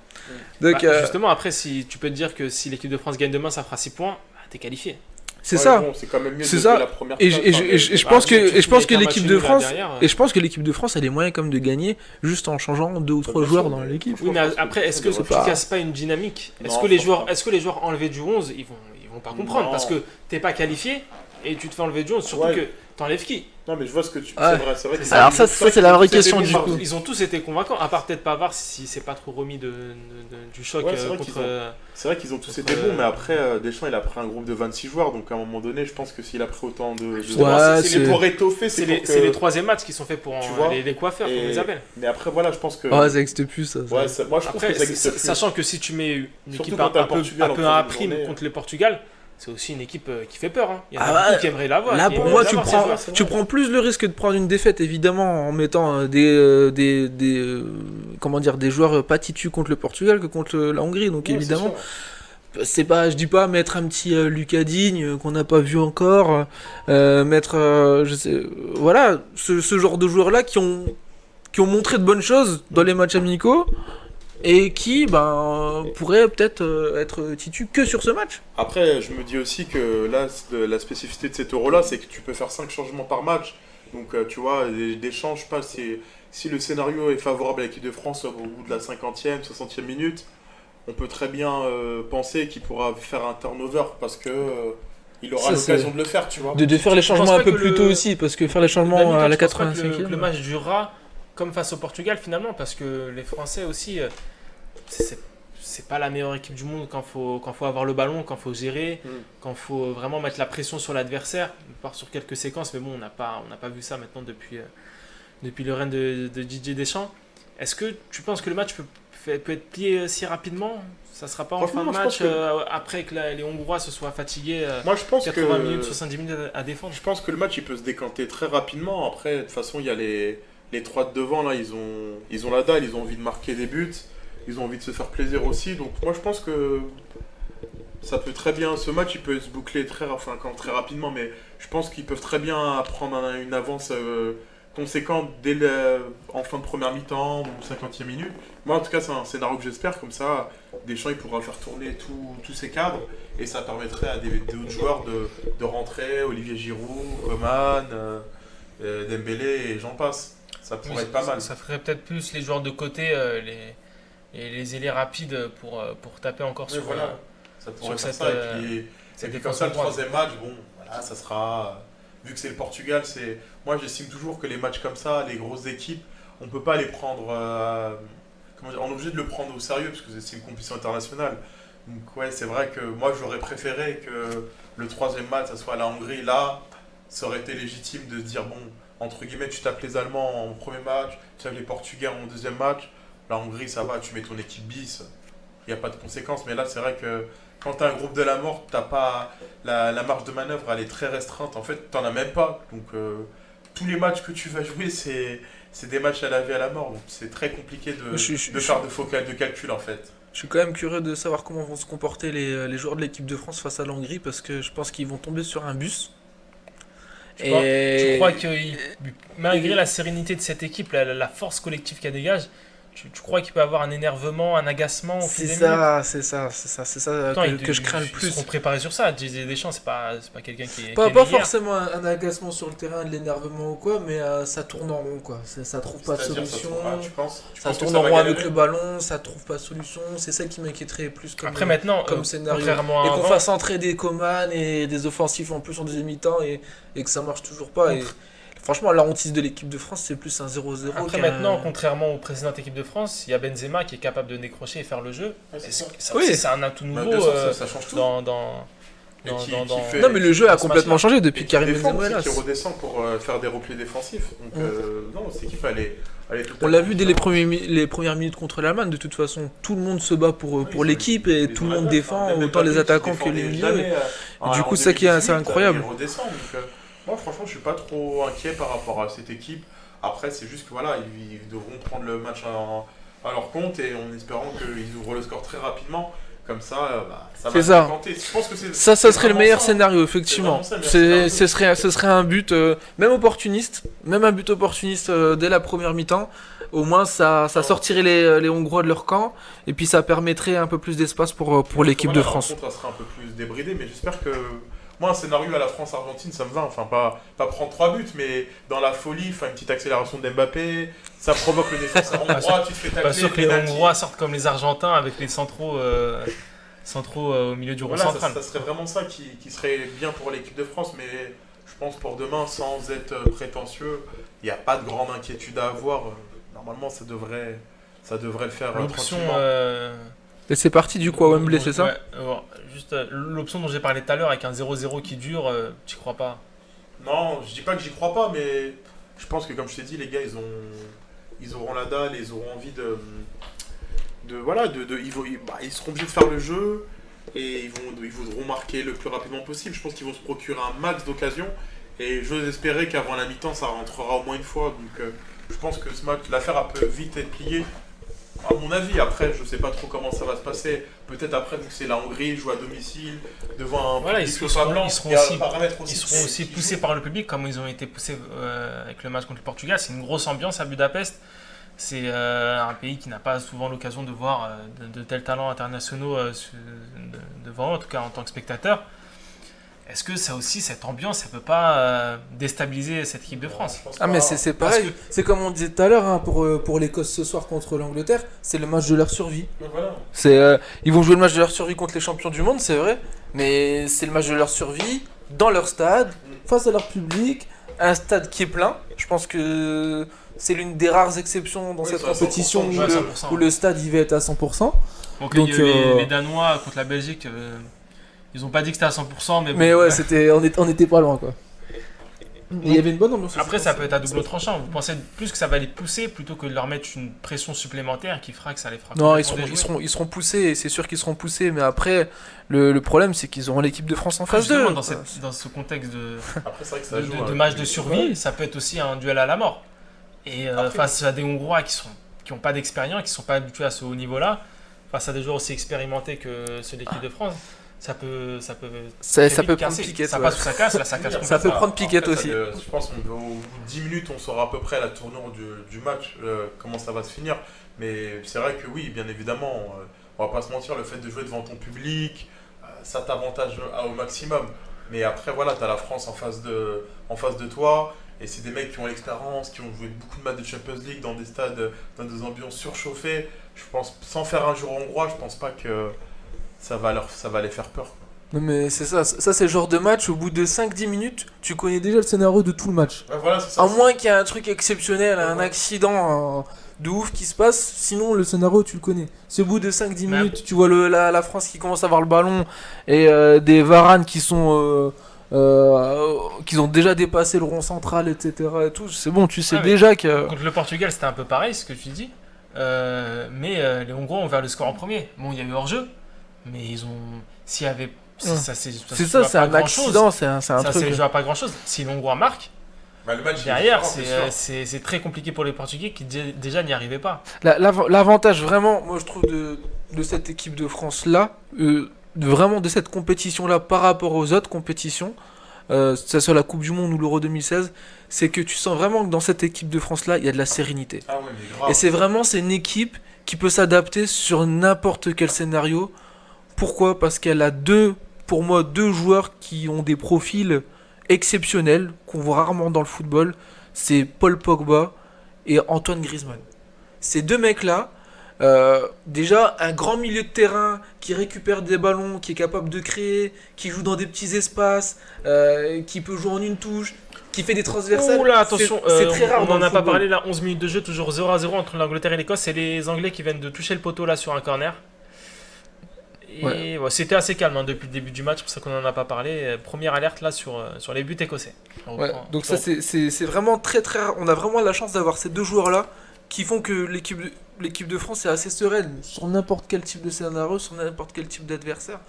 Donc, Bah, justement, après, si tu peux te dire que si l'équipe de France gagne demain, ça fera 6 points, bah, t'es qualifié. c'est Ouais, ça. bon, c'est quand même mieux C'est de ça. jouer la première Et place, je- et hein, je- mais- et je- je bah, pense que- surtout et je pense qu'il y a que un l'équipe match de nul là France- derrière, Et je pense que l'équipe de France a les moyens quand même de gagner juste en changeant 2 ou 3 bien joueurs sûr, dans mais- l'équipe. Oui, mais après, est-ce que C'est tu pas- casses pas une dynamique? Non, Est-ce que les franchement. joueurs, enlevés du 11, ils vont pas comprendre? Non. Parce que t'es pas qualifié et tu te fais enlever du 11, surtout Ouais. que t'enlèves qui? Non, mais je vois ce que tu. Ouais. C'est vrai que C'est Alors ça, c'est la vraie question du coup. Ils ont tous été convaincants, à part peut-être Pavard si c'est pas trop remis du choc Ouais, c'est vrai contre. qu'ils C'est vrai qu'ils ont tous Contre, été bons, mais après, Deschamps, il a pris un groupe de 26 joueurs, donc à un moment donné, je pense que s'il a pris autant de Justement, Ouais, c'est c'est- pour étoffer, C'est pour les, que- c'est les troisième matchs qui sont faits pour Tu vois, les coiffeurs, comme on les appelle. Mais après, voilà, je pense que. Ouais, ça n'existe plus ça. Ouais, moi, je trouve Après, que ça existe plus. sachant que si tu mets une Surtout équipe quand t'as un le peu Portugal en à troisième prime journée. contre le Portugal, c'est aussi une équipe qui fait peur. Hein. Il y en a Ah beaucoup ouais. qui aimeraient l'avoir. Là, qui pour aimeraient moi, l'avoir, ces joueurs. tu prends plus le risque de prendre une défaite, évidemment, en mettant comment dire, des joueurs pas titus contre le Portugal que contre la Hongrie. Donc, Ouais, évidemment, c'est sûr. c'est pas, je dis pas mettre un petit Lucas Digne qu'on n'a pas vu encore, mettre, je sais, voilà, ce genre de joueurs-là qui ont montré de bonnes choses dans les matchs amicaux et qui, pourraient peut-être être titus que sur ce match. Après, je me dis aussi que là, la spécificité de cet euro-là, c'est que tu peux faire 5 changements par match. Donc, tu vois, des changes, je sais pas, si le scénario est favorable à l'équipe de France au bout de la 50e, 60e minute, on peut très bien penser qu'il pourra faire un turnover parce que il aura Ça, l'occasion de le faire, tu vois. De faire les Je pense changements un pas peu que plus le- tôt aussi, parce que faire les changements David, à la je pense pas que 85e. que le match durera comme face au Portugal finalement, parce que les Français aussi, c'est pas la meilleure équipe du monde quand faut avoir le ballon, quand faut gérer, quand faut vraiment mettre la pression sur l'adversaire. On part sur quelques séquences, mais bon, on n'a pas vu ça maintenant depuis le règne de Didier Deschamps. Est-ce que tu penses que le match peut être plié si rapidement? Ça sera pas en fin de Franchement, je match pense que- après que les Hongrois se soient fatigués Moi, je pense 80 que minutes, 70 minutes à défendre? je pense que le match il peut se décanter très rapidement. Après, de toute façon, il y a les trois de devant là, ils ont la dalle, ils ont envie de marquer des buts, ils ont envie de se faire plaisir aussi. Donc moi, je pense que ça peut très bien, ce match il peut se boucler très rapidement, mais je pense qu'ils peuvent très bien prendre une avance conséquent en fin de première mi-temps ou 50e minute. Moi, en tout cas, c'est un scénario que j'espère. Comme ça, Deschamps il pourra faire tourner tous ses cadres et ça permettrait à d'autres joueurs de rentrer, Olivier Giroud, Coman, Dembélé et j'en passe. Ça pourrait être pas mal. Ça ferait peut-être plus les joueurs de côté et les ailiers rapides pour taper encore Oui, sur, voilà. Ça pourrait sur faire cette, ça. Et cette puis comme défense ça, le droite. troisième match, bon, voilà, ça sera. Vu que c'est le Portugal, moi j'estime toujours que les matchs comme ça, les grosses équipes, on peut pas les prendre. On est obligé de le prendre au sérieux parce que c'est une compétition internationale. Donc ouais, c'est vrai que moi j'aurais préféré que le troisième match, ça soit la Hongrie. Là, ça aurait été légitime de se dire bon, entre guillemets, tu tapes les Allemands en premier match, tu tapes les Portugais en deuxième match. La Hongrie, ça va, tu mets ton équipe bis, il n'y a pas de conséquences. Mais là, c'est vrai que quand tu as un groupe de la mort, t'as pas la marge de manœuvre, elle est très restreinte. En fait, tu n'en as même pas. Donc, tous les matchs que tu vas jouer, c'est des matchs à la vie et à la mort. Donc, c'est très compliqué de faire de calcul, en fait. Je suis quand même curieux de savoir comment vont se comporter les joueurs de l'équipe de France face à la Hongrie parce que je pense qu'ils vont tomber sur un bus. Tu crois que malgré la sérénité de cette équipe, la force collective qu'elle dégage, tu crois qu'il peut y avoir un énervement, un agacement au fil des minutes? C'est ça Attends, que je crains le Ils plus. seront préparés sur ça. Didier Deschamps, c'est pas quelqu'un qui est Pas hier. forcément un agacement sur le terrain, de l'énervement ou quoi, mais ça tourne en rond quoi. Ça trouve pas de C'est-à-dire, solution. tu penses Ça que tourne ça en va rond galérer avec le ballon, ça trouve pas de solution. C'est ça qui m'inquiéterait plus Après maintenant, comme scénario. contrairement à Et qu'on avant, fasse entrer des Coman et des offensifs en plus en deuxième mi-temps et que ça marche toujours pas. Et franchement, la hantise de l'équipe de France, c'est plus un 0-0. après maintenant, contrairement aux précédentes équipes de France, il y a Benzema qui est capable de décrocher et faire le jeu. Ouais, c'est Est-ce ça. que ça Oui. aussi, c'est un atout nouveau Bien sûr, ça change tout. dans Et qui fait- Non, mais le jeu a qui se complètement passe changé Et depuis qui Karim défend Benzema est aussi, là. qui redescend pour faire des replis défensifs. Donc, non, cette équipe, elle est On l'a vu dès les premières minutes contre l'Allemagne. De toute façon, tout le monde se bat pour l'équipe et tout le monde défend, autant les attaquants que les milieux. Du coup, c'est incroyable. Il redescend. Donc, moi, franchement, je suis pas trop inquiet par rapport à cette équipe. Après, c'est juste que voilà, ils devront prendre le match à leur compte et en espérant qu'ils ouvrent le score très rapidement. Comme ça, ça va C'est ça. compter. Je pense que Ça serait le vraiment meilleur ça. scénario, effectivement. C'est vraiment ça, le meilleur Ce serait un but, même opportuniste, même un but opportuniste dès la première mi-temps. Au moins, ça sortirait les Hongrois de leur camp et puis ça permettrait un peu plus d'espace pour l'équipe Voilà, de France. La rencontre, ça sera un peu plus débridé, mais j'espère que. Moi, un scénario à la France-Argentine, ça me va. Enfin, pas prendre 3 buts, mais dans la folie, une petite accélération d'Mbappé, ça provoque le défenseur hongrois, tu te fais tacler. Pas sûr que les penalty. Hongrois sortent comme les Argentins avec les centraux au milieu du rond Voilà, central. ça serait vraiment ça qui serait bien pour l'équipe de France, mais je pense pour demain, sans être prétentieux, il n'y a pas de grande inquiétude à avoir. Normalement, ça devrait le faire L'option tranquillement. Et c'est parti du coup à Wembley, c'est ça? Ouais, juste l'option dont j'ai parlé tout à l'heure avec un 0-0 qui dure, tu crois pas? Non, je dis pas que j'y crois pas, mais je pense que comme je t'ai dit, les gars, ils auront la dalle, ils auront envie ils seront obligés de faire le jeu et ils voudront marquer le plus rapidement possible. Je pense qu'ils vont se procurer un max d'occasions et j'ose espérer qu'avant la mi-temps, ça rentrera au moins une fois. Donc je pense que ce match, l'affaire peut vite être pliée. À mon avis, après, je sais pas trop comment ça va se passer. Peut-être après, vu que c'est la Hongrie, joue à domicile, devant un Voilà, public ils seront blanc, aussi- il y a un paramètre Ils seront aussi poussés par le public comme ils ont été poussés avec le match contre le Portugal. C'est une grosse ambiance à Budapest. C'est un pays qui n'a pas souvent l'occasion de voir de tels talents internationaux devant eux, en tout cas en tant que spectateur. Est-ce que ça aussi, cette ambiance, ça peut pas déstabiliser cette équipe de France? Je pense Ah mais pas. c'est Parce pareil, que- c'est comme on disait tout à l'heure hein, pour l'Écosse ce soir contre l'Angleterre, c'est le match de leur survie. Donc voilà. Ils vont jouer le match de leur survie contre les champions du monde, c'est vrai, mais c'est le match de leur survie dans leur stade, face à leur public, un stade qui est plein. Je pense que c'est l'une des rares exceptions dans Oui, cette c'est à 100%, compétition ouais, où, 100%. où le stade y va être à 100%. Donc, Donc, les Danois contre la Belgique, ils ont pas dit que c'était à 100%, mais bon. Mais ouais, on était pas loin quoi. Et il y avait une bonne ambiance. Après, aussi. ça peut être à double tranchant. Vous pensez plus que ça va les pousser plutôt que de leur mettre une pression supplémentaire qui fera que ça les fera Non, complètement déjouer? ils seront poussés, c'est sûr qu'ils seront poussés, mais après, le problème c'est qu'ils auront l'équipe de France en face Justement, d'eux. dans ce contexte Après, c'est vrai que ça joue. de match de Ouais. survie, ça peut être aussi un duel à la mort. Et Après- face à des Hongrois qui n'ont pas d'expérience, qui ne sont pas habitués à ce haut niveau-là, face à des joueurs aussi expérimentés que ceux de l'équipe de France, ça peut Ça très peut vite prendre casser. Piquet. Ça passe ou ça casse, là ça casse Ça peut complètement. prendre Piquet Après, aussi. je pense qu'au bout de 10 minutes, on saura à peu près la tournure du match, comment ça va se finir. Mais c'est vrai que oui, bien évidemment, on va pas se mentir, le fait de jouer devant ton public, ça t'avantage au maximum. Mais après, voilà, tu as la France en face de toi. Et c'est des mecs qui ont l'expérience, qui ont joué beaucoup de matchs de Champions League dans des stades, dans des ambiances surchauffées. Je pense, sans faire un jour hongrois, je pense pas que ça va les faire peur, quoi. Non mais c'est ça c'est le genre de match, au bout de 5-10 minutes, tu connais déjà le scénario de tout le match. Ouais, voilà, c'est ça. À moins qu'il y ait un truc exceptionnel, un Ouais. accident de ouf qui se passe, sinon le scénario tu le connais. C'est au bout de 5-10 Mais- minutes, tu vois la France qui commence à avoir le ballon et des Varane qui sont qui ont déjà dépassé le rond central, etc. et tout, c'est bon, tu sais Ouais, mais- déjà que... Contre le Portugal, c'était un peu pareil, ce que tu dis. Mais les Hongrois ont ouvert le score en premier. Bon, il y a eu hors-jeu, mais ils ont. S'il y avait. Ouais. Ça, C'est se ça, joue à c'est pas un grand-chose. accident, c'est un Ça, truc... se joue à pas grand chose. Si les Hongrois marquent, Bah, le match, il est derrière, différent, bien sûr. c'est très compliqué pour les Portugais qui déjà n'y arrivaient pas. L'avantage vraiment, moi je trouve de cette équipe de France là, vraiment de cette compétition là par rapport aux autres compétitions, que ce soit la Coupe du Monde ou l'Euro 2016, c'est que tu sens vraiment que dans cette équipe de France là, il y a de la sérénité. Ah ouais, mais grave. Et c'est une équipe qui peut s'adapter sur n'importe quel scénario. Pourquoi ? Parce qu'elle a pour moi, deux joueurs qui ont des profils exceptionnels, qu'on voit rarement dans le football. C'est Paul Pogba et Antoine Griezmann. Ces deux mecs-là, déjà un grand milieu de terrain qui récupère des ballons, qui est capable de créer, qui joue dans des petits espaces, qui peut jouer en une touche, qui fait des transversales. Ouh là, attention, C'est très rare on dans n'en le a pas football. parlé là, 11 minutes de jeu, toujours 0-0 entre l'Angleterre et l'Écosse. C'est les Anglais qui viennent de toucher le poteau là sur un corner. Et ouais, c'était assez calme hein, depuis le début du match, c'est pour ça qu'on n'en a pas parlé. Première alerte là sur les buts écossais. Ouais, donc ça c'est vraiment très très rare. On a vraiment la chance d'avoir ces deux joueurs-là qui font que l'équipe de France est assez sereine sur n'importe quel type de scénario, sur n'importe quel type d'adversaire.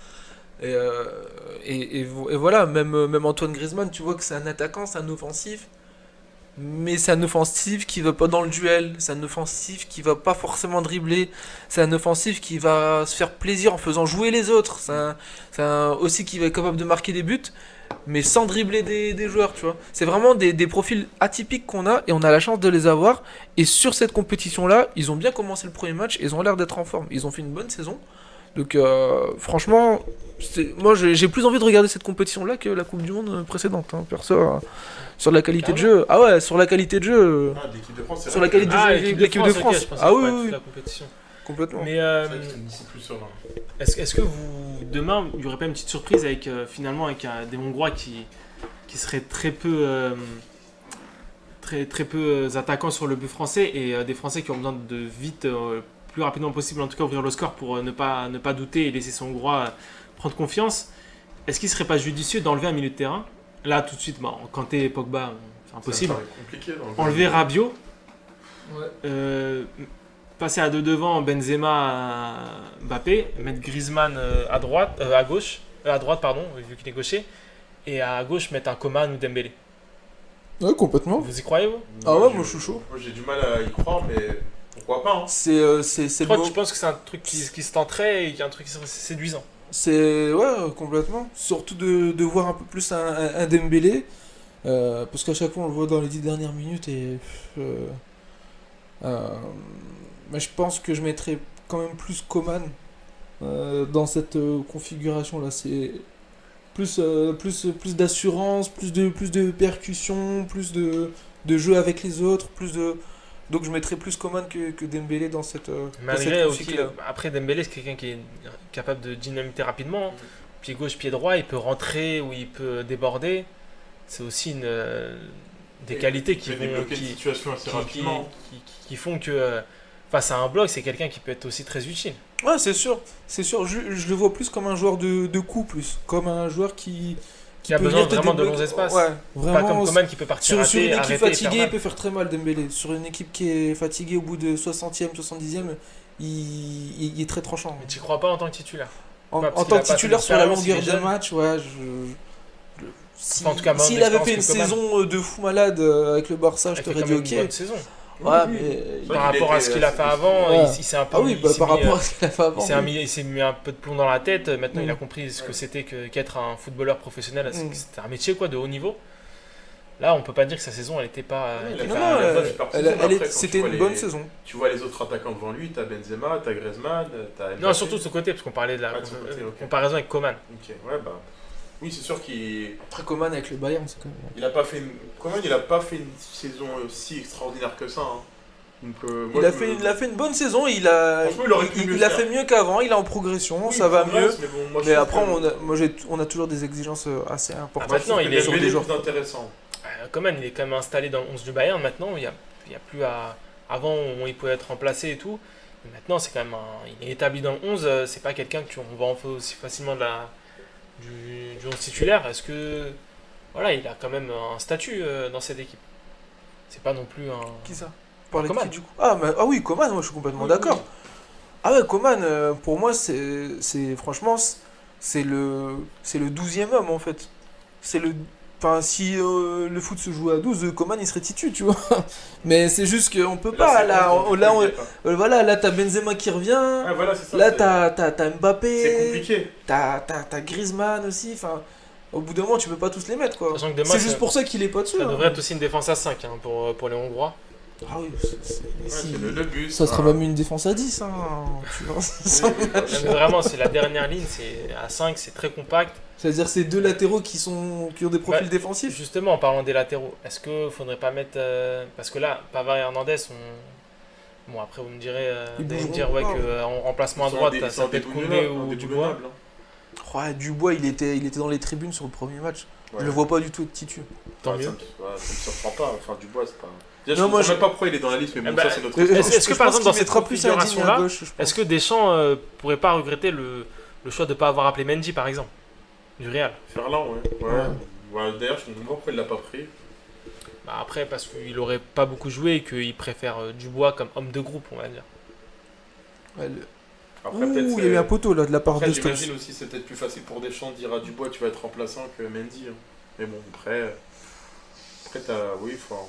Et voilà, même Antoine Griezmann, tu vois que c'est un attaquant, c'est un offensif. Mais c'est un offensif qui va pas dans le duel, c'est un offensif qui va pas forcément dribbler, c'est un offensif qui va se faire plaisir en faisant jouer les autres, c'est un aussi qui va être capable de marquer des buts, mais sans dribbler des joueurs, tu vois. C'est vraiment des profils atypiques qu'on a et on a la chance de les avoir. Et sur cette compétition-là, ils ont bien commencé le premier match, ils ont l'air d'être en forme, ils ont fait une bonne saison. Donc franchement, moi j'ai plus envie de regarder cette compétition-là que la Coupe du Monde précédente, hein, perso. Sur la qualité de jeu, ah ouais, sur la qualité de jeu, Ah, l'équipe de France, c'est sur vrai la qualité que- de jeu, l'équipe de France. ok, je pensais Ah pas oui, toute oui, la compétition. complètement. Mais c'est vrai que c'est beaucoup plus serein. est-ce que demain, il n'y aurait pas une petite surprise avec finalement avec des Hongrois qui seraient très peu attaquants sur le but français et des Français qui ont besoin de vite, plus rapidement possible en tout cas ouvrir le score pour ne pas douter et laisser son Hongrois prendre confiance. Est-ce qu'il ne serait pas judicieux d'enlever un milieu de terrain? Là tout de suite, Kanté et Pogba, c'est impossible. Ça me paraît compliqué dans le Enlever Rabiot, Ouais. passer à deux devant Benzema, Mbappé, mettre Griezmann à droite, à gauche, à droite pardon, vu qu'il est gaucher, et à gauche mettre un Coman ou Dembélé. Ouais, complètement. Vous y croyez vous? Ah ouais, moi je suis chaud. Moi j'ai du mal à y croire, mais pourquoi pas, hein. C'est le Toi, mo- tu penses que c'est un truc qui se tenterait et qu'il y a un truc qui serait séduisant? C'est ouais, complètement. Surtout de voir un peu plus un Dembélé, parce qu'à chaque fois on le voit dans les 10 dernières minutes et mais je pense que je mettrais quand même plus Coman dans cette configuration là. C'est plus d'assurance, plus de percussion, plus de jeu avec les autres, donc je mettrais plus Coman que Dembélé dans cette Malgré aussi, config-là. après Dembélé, c'est quelqu'un qui est capable de dynamiter rapidement. Pied gauche, pied droit, il peut rentrer ou il peut déborder. C'est aussi des qualités qui Il peut débloquer une situation assez rapidement. qui font que face à un bloc, c'est quelqu'un qui peut être aussi très utile. Ouais, c'est sûr. Je le vois plus comme un joueur de coup, plus. Comme un joueur qui Qui a peut besoin venir te vraiment de débloquer. longs espaces. Ouais, Pas vraiment. comme Coman qui peut partir Sur une équipe arrêter et fatiguée, faire il mal. peut faire très mal Dembélé. Sur une équipe qui est fatiguée au bout de 60e, 70e, il est très tranchant. Mais tu crois pas en tant que titulaire? En parce en qu'il tant a que pas titulaire assez sur la d'expérience, longueur il est de jeune. match, ouais, Enfin, en tout cas, moins s'il avait fait une d'expérience que Coman. saison de fou malade avec le Barça, je Il fait t'aurais quand dit même une ok. bonne saison. Ouais, Oui, mais. Ça, Par il rapport à était ce qu'il a assez fait avant, Ouais. il s'est un peu. Ah oui, il bah, s'est par mis, rapport à ce qu'il a fait avant. il s'est mis un peu de plomb dans la tête. Maintenant, il a Mm. compris ce que Ouais. c'était qu'être un footballeur professionnel. Mm. C'était un métier quoi, de haut niveau. Là, on peut pas dire que sa saison, elle était pas. Ouais, elle il a était Non, pas- non, la bonne super saison, après, quand c'était tu vois une bonne les- saison. Tu vois les autres attaquants devant lui, t'as Benzema, t'as Griezmann, t'as Mbappé. Non, surtout de ce côté, parce qu'on parlait de la Ah, de ce côté, ok. comparaison avec Coman. Ok, ouais, bah. Oui, c'est sûr qu'il Après Coman avec le Bayern, c'est quand même. il a pas fait une... Comment il a pas fait une saison si extraordinaire que ça. Hein. Donc, moi, Il a fait une bonne saison, Franchement, il aurait pu mieux a faire. fait mieux qu'avant, il est en progression, Oui, ça il va progresse, mieux. Mais, bon, moi, je Mais trouve après, que- on a toujours des exigences assez importantes. maintenant, il le est- sur début des est joueurs. plus intéressant. Coman, il est quand même installé dans le 11 du Bayern. Maintenant, il y a plus à. Avant, il pouvait être remplacé et tout. Mais maintenant, c'est quand même il est établi dans le 11. C'est pas quelqu'un on va en faire aussi facilement du 11 titulaire. Est-ce que. Voilà, il a quand même un statut dans cette équipe. C'est pas non plus un. Qui ça Par Coman. du coup ah oui, Coman, moi je suis complètement Oui, d'accord. oui. Ah ouais, Coman, pour moi, franchement, c'est le 12e homme en fait. C'est le. Enfin, si le foot se jouait à 12, Coman il serait titu, tu vois. Mais c'est juste qu'on peut pas. c'est Là, bon, là, il y a pas. voilà, là t'as Benzema qui revient. Ah, voilà, c'est ça. Là, c'est- t'as C'est Mbappé, compliqué. t'as Griezmann aussi. Enfin, au bout d'un moment, tu peux pas tous les mettre, quoi. Sachant que demain, C'est ça- juste pour ça qu'il est pas dessus. Ça hein. devrait être aussi une défense à 5 pour les Hongrois. Ah oui, Ouais, si. c'est le but. Ça sera hein. même une défense à 10. Hein, tu vois. Oui, oui, bah, Non, mais vraiment, c'est la dernière ligne. C'est à 5, c'est très compact. C'est-à-dire ces deux latéraux qui ont des profils Bah, défensifs. Justement, en parlant des latéraux, est-ce qu'il faudrait pas mettre. Parce que là, Pavard et Hernandez sont. Bon, après, vous me direz, Ils vous allez me bougeront dire ouais, pas. qu'en remplacement à ils sont droite, indé- ils ça sont peut être Koundé indéboulonnables, ou Dubois. indéboulonnables, hein. Ouais, Dubois, il était dans les tribunes sur le premier match. Ouais. Je le vois pas du tout être titu. Tant Ouais, mieux. Ça me surprend pas. Enfin, Dubois, c'est pas. Déjà, Non, je moi, comprends même pas pourquoi il est dans la liste, mais bon, Eh ben, ça, c'est notre Euh, histoire. Est-ce que, par pense exemple, dans qu'il cette mettra plus un digne à configuration-là, gauche, je pense. est-ce que Deschamps pourrait pas regretter le choix de ne pas avoir appelé Mendy, par exemple, du Real? Ferland, ouais. Ouais, d'ailleurs, je comprends pas pourquoi il l'a pas pris. Bah, après, parce qu'il aurait pas beaucoup joué et qu'il préfère Dubois comme homme de groupe, on va dire. Ouais, Après, Ouh, peut-être. il y a eu un poteau là de la part Après, de Stones. j'imagine aussi, c'est peut-être plus facile pour Deschamps de dire à Dubois, tu vas être remplaçant que Mendy. Hein. Mais bon, après. Après, t'as. Oui, enfin.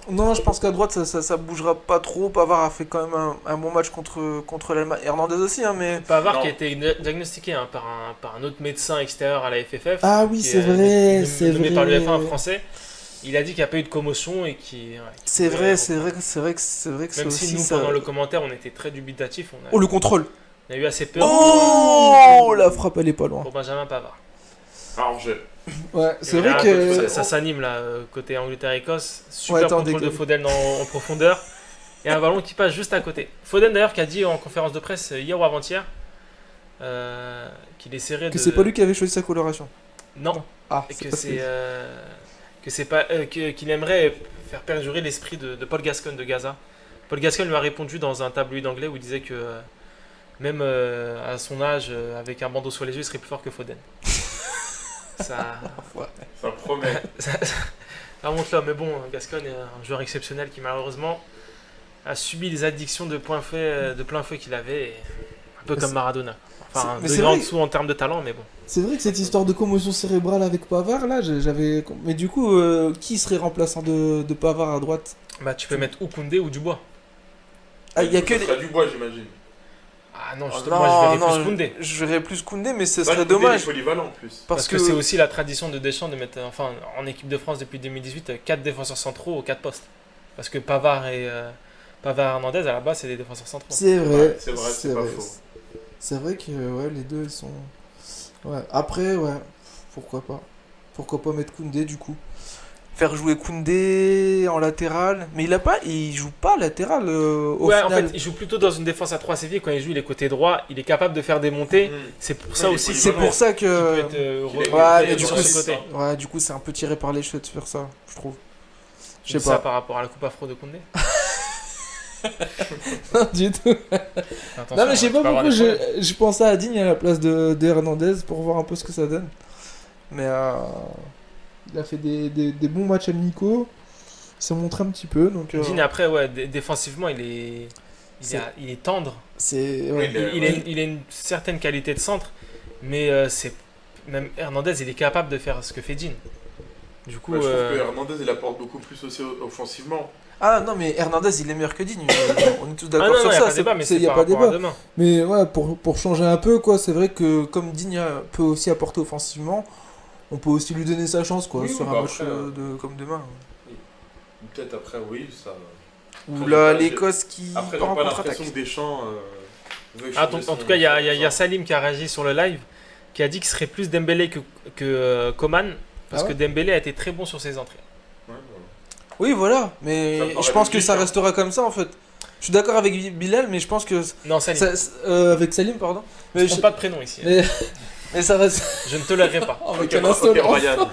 Non, je pense qu'à droite ça bougera pas trop. Pavard a fait quand même un bon match contre l'Allemagne. Hernandez aussi, hein, mais. Pavard Non. qui a été diagnostiqué hein, par un autre médecin extérieur à la FFF. Ah oui, qui c'est est vrai, c'est nommé vrai. par l'UEFA en français. Il a dit qu'il n'y a pas eu de commotion et qui. C'est vrai que c'est vrai que c'est Même aussi si nous, ça. pendant le commentaire, on était très dubitatifs, Oh, le contrôle. on a eu assez peur Oh, la frappe, elle est pas loin. pour Benjamin Pavard. Alors, je. Ouais, c'est Et vrai là, que. Ça s'anime là, côté Angleterre-Écosse. Ouais, Super attends, contrôle de dégueule. Foden en profondeur. Et un ballon qui passe juste à côté. Foden d'ailleurs qui a dit en conférence de presse hier ou avant-hier qu'il essaierait de. Que c'est pas lui qui avait choisi sa coloration. Non, Ah, et c'est que pas c'est que c'est pas qu'il aimerait faire perdurer l'esprit de Paul Gascoigne de Gaza. Paul Gascoigne lui a répondu dans un tabloïd anglais où il disait que même à son âge, avec un bandeau sur les yeux, il serait plus fort que Foden. ça, Ça promet. ça monte là, mais bon, Gascoigne est un joueur exceptionnel qui malheureusement a subi les addictions de plein fouet qu'il avait, et un peu Mais comme c'est- Maradona. Enfin, mais de c'est grand en vrai- dessous en termes de talent, mais bon. C'est vrai que cette histoire de commotion cérébrale avec Pavard, là, j'avais. Mais du coup, qui serait remplaçant de Pavard à droite? Bah, tu peux mettre ou Koundé ou Dubois. Ah, il y a que Ça les. sera Dubois, j'imagine. Ah non, Oh, justement, moi je verrais plus Koundé. je verrais plus Koundé, mais ce Bah, serait Koundé, il est dommage. polyvalent en plus. Parce que c'est aussi la tradition de Deschamps de mettre, enfin, en équipe de France depuis 2018, 4 défenseurs centraux aux 4 postes. Parce que Pavard et Hernandez, à la base, c'est des défenseurs centraux. C'est vrai. Ouais, c'est vrai, c'est pas faux. C'est vrai que ouais, les deux, ils sont. Ouais. Après, ouais, pourquoi pas. Pourquoi pas mettre Koundé du coup. Faire jouer Koundé en latéral. Mais il joue pas latéral au Ouais, en final. fait, il joue plutôt dans une défense à 3 séviers. Quand il joue, il est côté droit, il est capable de faire des montées. Mm. C'est pour Ouais, ça il est aussi C'est qu'il pour ça peut que. être Ouais, mais du sur coup, ce côté. Ouais, du coup, c'est un peu tiré par les cheveux de faire ça, je trouve. Je Je sais ça pas. par rapport à la coupe afro de Koundé. Non, du tout. Attention, Non, mais je sais tu pas peux avoir pourquoi des problèmes. je pensais à Digne à la place de Hernandez pour voir un peu ce que ça donne. Mais il a fait des bons matchs amicaux. Il s'est montré un petit peu. Donc, Digne, après, ouais, défensivement, il est tendre. c'est. Ouais. Il a une certaine qualité de centre, mais c'est même Hernandez, il est capable de faire ce que fait Digne. Du coup, Je trouve que Hernandez il apporte beaucoup plus aussi offensivement. Ah non, mais Hernandez, il est meilleur que Digne. On est tous ah d'accord non, sur non, y a ça. pas débat, mais c'est y a par pas rapport à débat. demain. Mais ouais, pour changer un peu, quoi, c'est vrai que comme Digne peut aussi apporter offensivement, on peut aussi lui donner sa chance, quoi, Oui, sur bah un match après, comme demain. Peut-être après, oui, ça. Ou Après, là, j'ai pas- l'Écosse qui Après, part j'ai en pas contre-attaque. l'impression que Deschamps. Veuille Ah, changer en son- tout cas, il y a son- Salim qui a réagi sur le live, qui a dit que ce serait plus Dembélé que Coman, parce Ah que ouais Dembélé a été très bon sur ses entrées. Ouais, voilà. Oui, voilà, Ça me mais paraît je pense que logique, ça hein. restera comme ça en fait. Je suis d'accord avec Bilal, mais je pense que. Non, Salim, Avec Salim, pardon. je Mais, ne prends pas de prénom ici. mais ça reste. Je ne tolérerai pas. Oh, mais Ok, quelle ok, insolence. Ryan.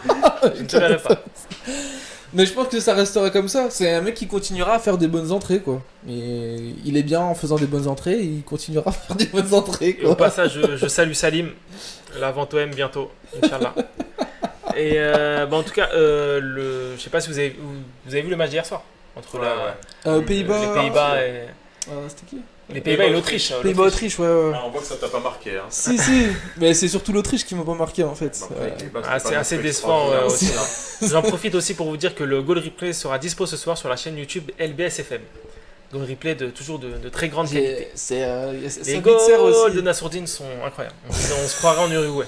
Je ne tolérerai pas. Mais je pense que ça restera comme ça. C'est un mec qui continuera à faire des bonnes entrées, quoi. Et il est bien en faisant des bonnes entrées, et il continuera à faire des bonnes entrées, Et au quoi. passage, je salue Salim, la vente OM bientôt, Inch'Allah. Et en tout cas, je sais pas si vous avez vu le match d'hier soir entre Ouais, ouais. Pays-Bas. les Pays-Bas et C'était qui les Pays-Bas et l'Autriche. Pays-Bas-Autriche, ouais. Ah, on voit que ça t'a pas marqué. Hein. Si, mais c'est surtout l'Autriche qui m'a pas marqué, en fait. Bah, après, les Pays-Bas, Ah, pas c'est non assez plus décevant, extraordinaire aussi, hein. J'en profite aussi pour vous dire que le goal replay sera dispo ce soir sur la chaîne YouTube LBS FM. Goal replay toujours de très grande qualité. C'est Les Sabitzer goals aussi. de Nassourdine sont incroyables. On se croirait en Uruguay.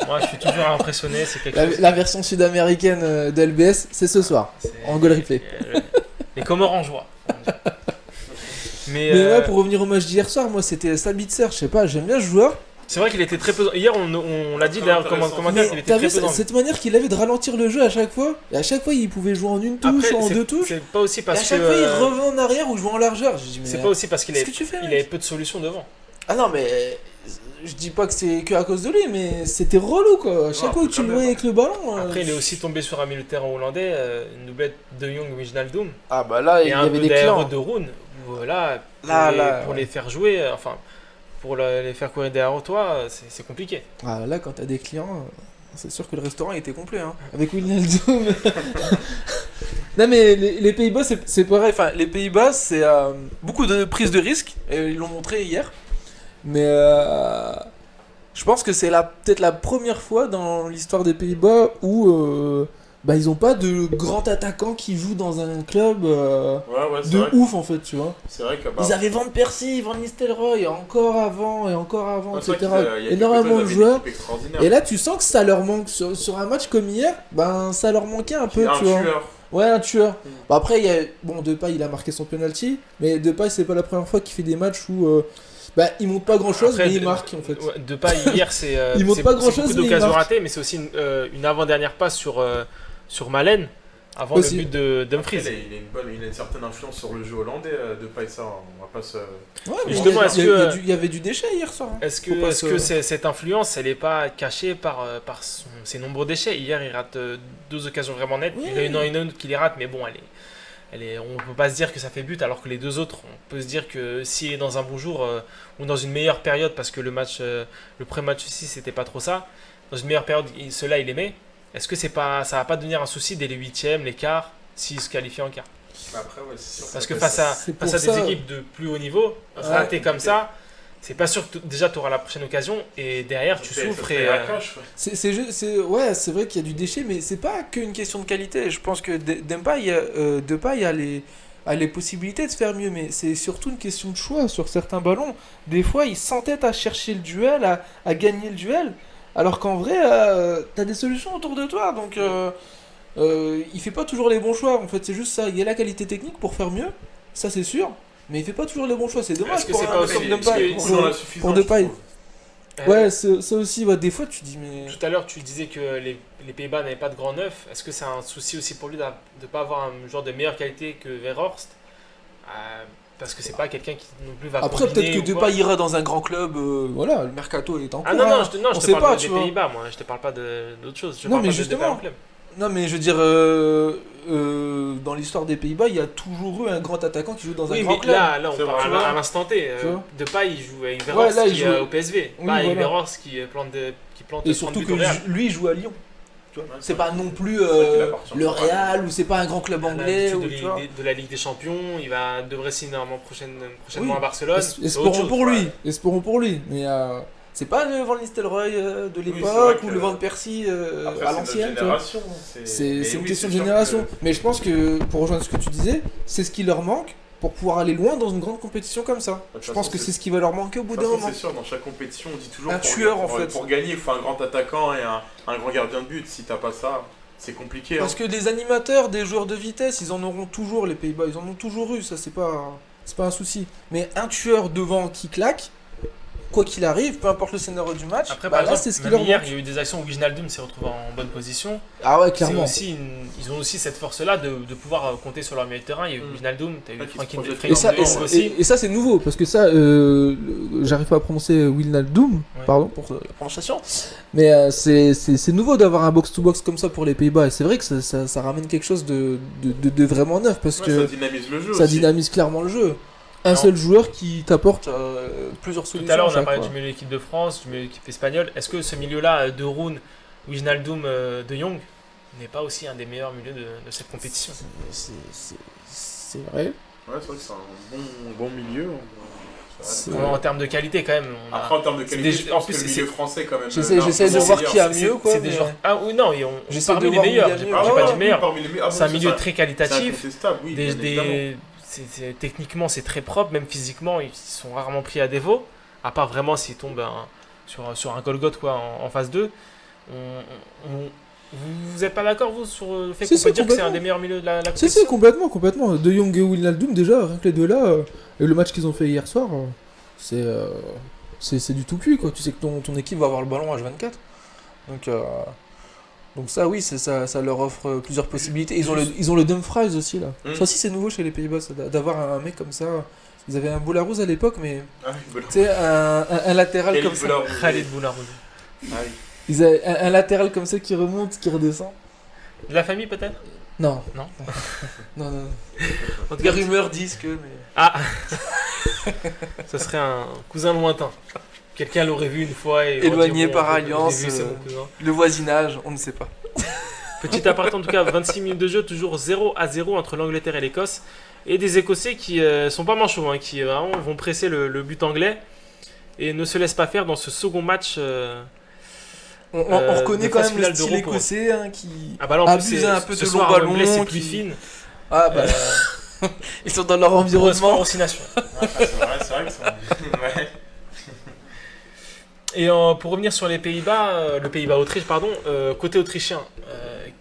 Moi, je suis toujours impressionné. C'est quelque chose. La version sud-américaine de LBS, c'est ce soir, C'est- en goal replay. Les Comores en joie. Mais, Mais ouais, pour revenir au match d'hier soir, moi c'était Sabitzer, je sais pas, j'aime bien ce joueur. c'est vrai qu'il était très peu. Hier, on l'a dit Très d'ailleurs comme intéressant. commentaire, Mais qu'il était t'as très vu peu dans le cette manière qu'il avait de ralentir le jeu à chaque fois? Et à chaque fois, il pouvait jouer en une touche, Après, en c'est- deux touches. C'est pas aussi Et parce à que. chaque fois, il revenait en arrière ou jouait en largeur. J'ai dit, mais C'est pas aussi parce qu'il qu'est-ce avait, que tu fais, il mec avait peu de solutions devant. Ah non, mais je dis pas que c'est que à cause de lui, mais c'était relou quoi. À chaque Non, fois que tu quand le même. voyais avec le ballon. Après, il est aussi tombé sur un milieu de terrain hollandais, une doublette de Young Wijnaldum, Ah bah là, il et y un avait peu des d'aéro clans. de Roon. Voilà, pour ouais. les faire jouer, pour les faire courir derrière toi, c'est compliqué. Ah là, quand t'as des clients, c'est sûr que le restaurant était complet. Hein. Avec Wijnaldum. Non mais les Pays-Bas, c'est pareil. Enfin, les Pays-Bas, c'est beaucoup de prise de risque. Et ils l'ont montré hier. Mais je pense que c'est peut-être la première fois dans l'histoire des Pays-Bas où ils ont pas de grand attaquant qui joue dans un club Ouais, ouais, c'est de vrai. ouf en fait, tu vois. C'est vrai que. Ils avaient Van Persie, Van Nistelrooy, encore avant, c'est vrai etc. qu'il y a Énormément de quelques joueurs. équipes extraordinaires. Et là, tu sens que ça leur manque. Sur un match comme hier, ça leur manquait un peu, un tu vois. tueur. Ouais, un tueur. Mm. Bon, après, Depay, il a marqué son penalty, mais Depay, c'est pas la première fois qu'il fait des matchs où il monte pas grand chose, Après, mais il marque en fait. Ouais, Depay hier, c'est Il montre pas c'est grand-chose, beaucoup mais il d'occasions marque. ratées, mais c'est aussi une avant-dernière passe sur Malen avant Aussi. le but de Dumfries. Il a une certaine influence sur le jeu hollandais de Païssa. On va pas se. Ouais, mais Justement, est-ce que- il y avait du déchet hier soir. Hein. Est-ce Faut pas que se- cette influence, elle n'est pas cachée par ses nombreux déchets? Hier, il rate deux occasions vraiment nettes. Oui. Il y en a une autre qui les rate, mais bon, on peut pas se dire que ça fait but, alors que les deux autres, on peut se dire que s'il est dans un bon jour ou dans une meilleure période, parce que le pré-match aussi, c'était pas trop ça, dans une meilleure période, ceux-là, il les met. Est-ce que ça va pas devenir un souci dès les huitièmes, les quarts, s'ils se qualifient en quart? Après, ouais, c'est sûr. Parce que ça face à, c'est face pour à des ça. équipes de plus haut niveau, rater comme ça, c'est pas sûr que déjà tu auras la prochaine occasion et derrière tu souffres. Et, C'est vrai qu'il y a du déchet, mais c'est pas qu'une question de qualité. Je pense que Depay a les possibilités de faire mieux, mais c'est surtout une question de choix sur certains ballons. Des fois, il s'entête à chercher le duel, à gagner le duel, alors qu'en vrai, t'as des solutions autour de toi. Donc, il fait pas toujours les bons choix. En fait, c'est juste ça. Il y a la qualité technique pour faire mieux, ça c'est sûr. Mais il fait pas toujours les bons choix, c'est dommage Est-ce que pour c'est un pas mec aussi- comme parce que Depay. ils Dans la Pour suffisance. Depay. je trouve. Ouais, ça aussi, des fois tu dis mais... Tout à l'heure, tu disais que les Pays-Bas n'avaient pas de grand neuf. Est-ce que c'est un souci aussi pour lui de ne pas avoir un joueur de meilleure qualité que Weghorst parce que c'est pas quelqu'un qui non plus va Après, combiner peut-être que ou quoi. Depay ira dans un grand club, voilà, le mercato est en cours. Ah non, hein. non, je on te sait parle pas, des tu vois. Pays-Bas, moi. Je te parle pas d'autre chose. Je Non, parle mais pas de justement. Depay en club. Non, mais je veux dire, dans l'histoire des Pays-Bas, il y a toujours eu un grand attaquant qui joue dans un Oui, grand mais club. là, on C'est parle vrai. à l'instant T. Tu vois. Depay, il joue avec Ouais, Weghorst là, il qui joue- est au PSV. Oui, Pas avec voilà. Weghorst qui plante Et 30 surtout buts que au Real. lui, il joue à Lyon. Tu vois. Ouais, C'est c'est pas vrai. non plus C'est vrai qu'il appartient le pas. Real ou c'est pas un grand club anglais. L'habitude Ou, tu vois. de la Ligue des Champions, il devrait signer normalement prochainement Oui. à Barcelone. C'est autre Espérons chose, pour quoi. lui. Espérons pour lui. Mais C'est pas le Van Nistelrooy de c'est l'époque vrai ou que- le Van Persie Après, à c'est l'ancienne, notre tu vois. génération. C'est mais une oui, question de sûr génération. que- Mais je pense que, pour rejoindre ce que tu disais, c'est ce qui leur manque pour pouvoir aller loin dans une grande compétition comme ça. De toute Je pense façon, que c'est ce qui va leur manquer au bout De d'un toute façon, moment. c'est sûr, dans chaque compétition, on dit toujours Un pour- tueur, en pour- fait. Pour gagner, il faut un grand attaquant et un grand gardien de but. Si t'as pas ça, c'est compliqué. Parce que des animateurs, des joueurs de vitesse, ils en auront toujours, les Pays-Bas, ils en ont toujours eu, ça c'est pas un souci. Mais un tueur devant qui claque, quoi qu'il arrive, peu importe le scénario du match, Après, bah par là exemple, c'est ce qui même leur hier, manque. il y a eu des actions où Wijnaldum s'est retrouvé en bonne position. Ah ouais, C'est clairement. aussi ils ont aussi cette force-là de pouvoir compter sur leur milieu de terrain. Il y a eu Wijnaldum, tu as eu Ouais, qui se Frankie projette. Frankie Et ça, de Jong aussi. et ça c'est nouveau, parce que ça, j'arrive pas à prononcer Wijnaldum, Ouais. pardon pour la prononciation, mais c'est nouveau d'avoir un box-to-box comme ça pour les Pays-Bas, et c'est vrai que ça ramène quelque chose de vraiment neuf, parce Ouais, que ça dynamise le jeu. ça aussi. dynamise clairement le jeu. Un Non. seul joueur qui t'apporte plusieurs Tout solutions. à l'heure, on a chaque parlé fois. du milieu de l'équipe de France, du milieu de l'équipe espagnole. Est-ce que ce milieu-là, de Roon, Wijnaldum, de Jong, n'est pas aussi un des meilleurs milieux de cette compétition? C'est vrai. Ouais, c'est vrai que c'est un bon milieu. C'est- En termes de qualité, quand même. On a- Après, en termes de c'est qualité, des- je en pense plus, que le c'est- milieu français, quand même. J'essaie largement de voir meilleur. qui a c'est- mieux, quoi. C'est des mais- joueurs. Ah oui, non, et on J'essaie parmi de les voir où meilleurs. il y a J'ai mieux. pas Ah j'ai ouais, pas dit meilleur. parmi les meilleurs. Ah C'est bon, un milieu très c'est qualitatif. incontestable, oui, Des, bien évidemment. techniquement, c'est très propre, même physiquement, ils sont rarement pris à défaut. À part vraiment s'ils tombent sur un Golgoth quoi, en phase 2. Vous êtes pas d'accord, vous, sur le fait Si, qu'on si, peut dire que c'est un complètement. des meilleurs milieux de la Si, compétition? si, complètement. De Jong et Wijnaldum, déjà, rien que les deux là, et le match qu'ils ont fait hier soir, c'est du tout cuit, quoi. Tu sais que ton équipe va avoir le ballon H24. Donc ça, oui, ça leur offre plusieurs possibilités. Ils ont le Dumfries aussi, là. Ça aussi, c'est nouveau chez les Pays-Bas, ça, d'avoir un mec comme ça. Ils avaient un Boularouz à l'époque, mais Ah, oui, tu sais, un latéral Khalid comme ça. Boularouz. Khalid Boularouz. Ah oui. Ils avaient un latéral comme ça qui remonte, qui redescend. De la famille, peut-être? Non. Non. Non. En tout Les cas, rumeurs disent que, mais... Ah Ce serait un cousin lointain. Quelqu'un l'aurait vu une fois et Éloigné aurait dit, par je l'ai alliance, vu, c'est mon cousin. Le voisinage, on ne sait pas. Petit aparté en tout cas, 26 minutes de jeu, toujours 0-0 entre l'Angleterre et l'Écosse. Et des Écossais qui sont pas manchots, hein, qui vraiment vont presser le but anglais et ne se laissent pas faire dans ce second match. On reconnaît de quand phase même le finale style d'Euro pour eux. écossais hein, qui Ah bah là, en plus, abuse un peu ce de long soir, ballon. l'anglais, c'est plus qui- fine. Ah bah, ils sont dans leur Sport environnement. oscillation. Ouais, c'est vrai que ça. Ouais. Et pour revenir sur les Pays-Bas, le Pays-Bas-Autriche, pardon, côté autrichien,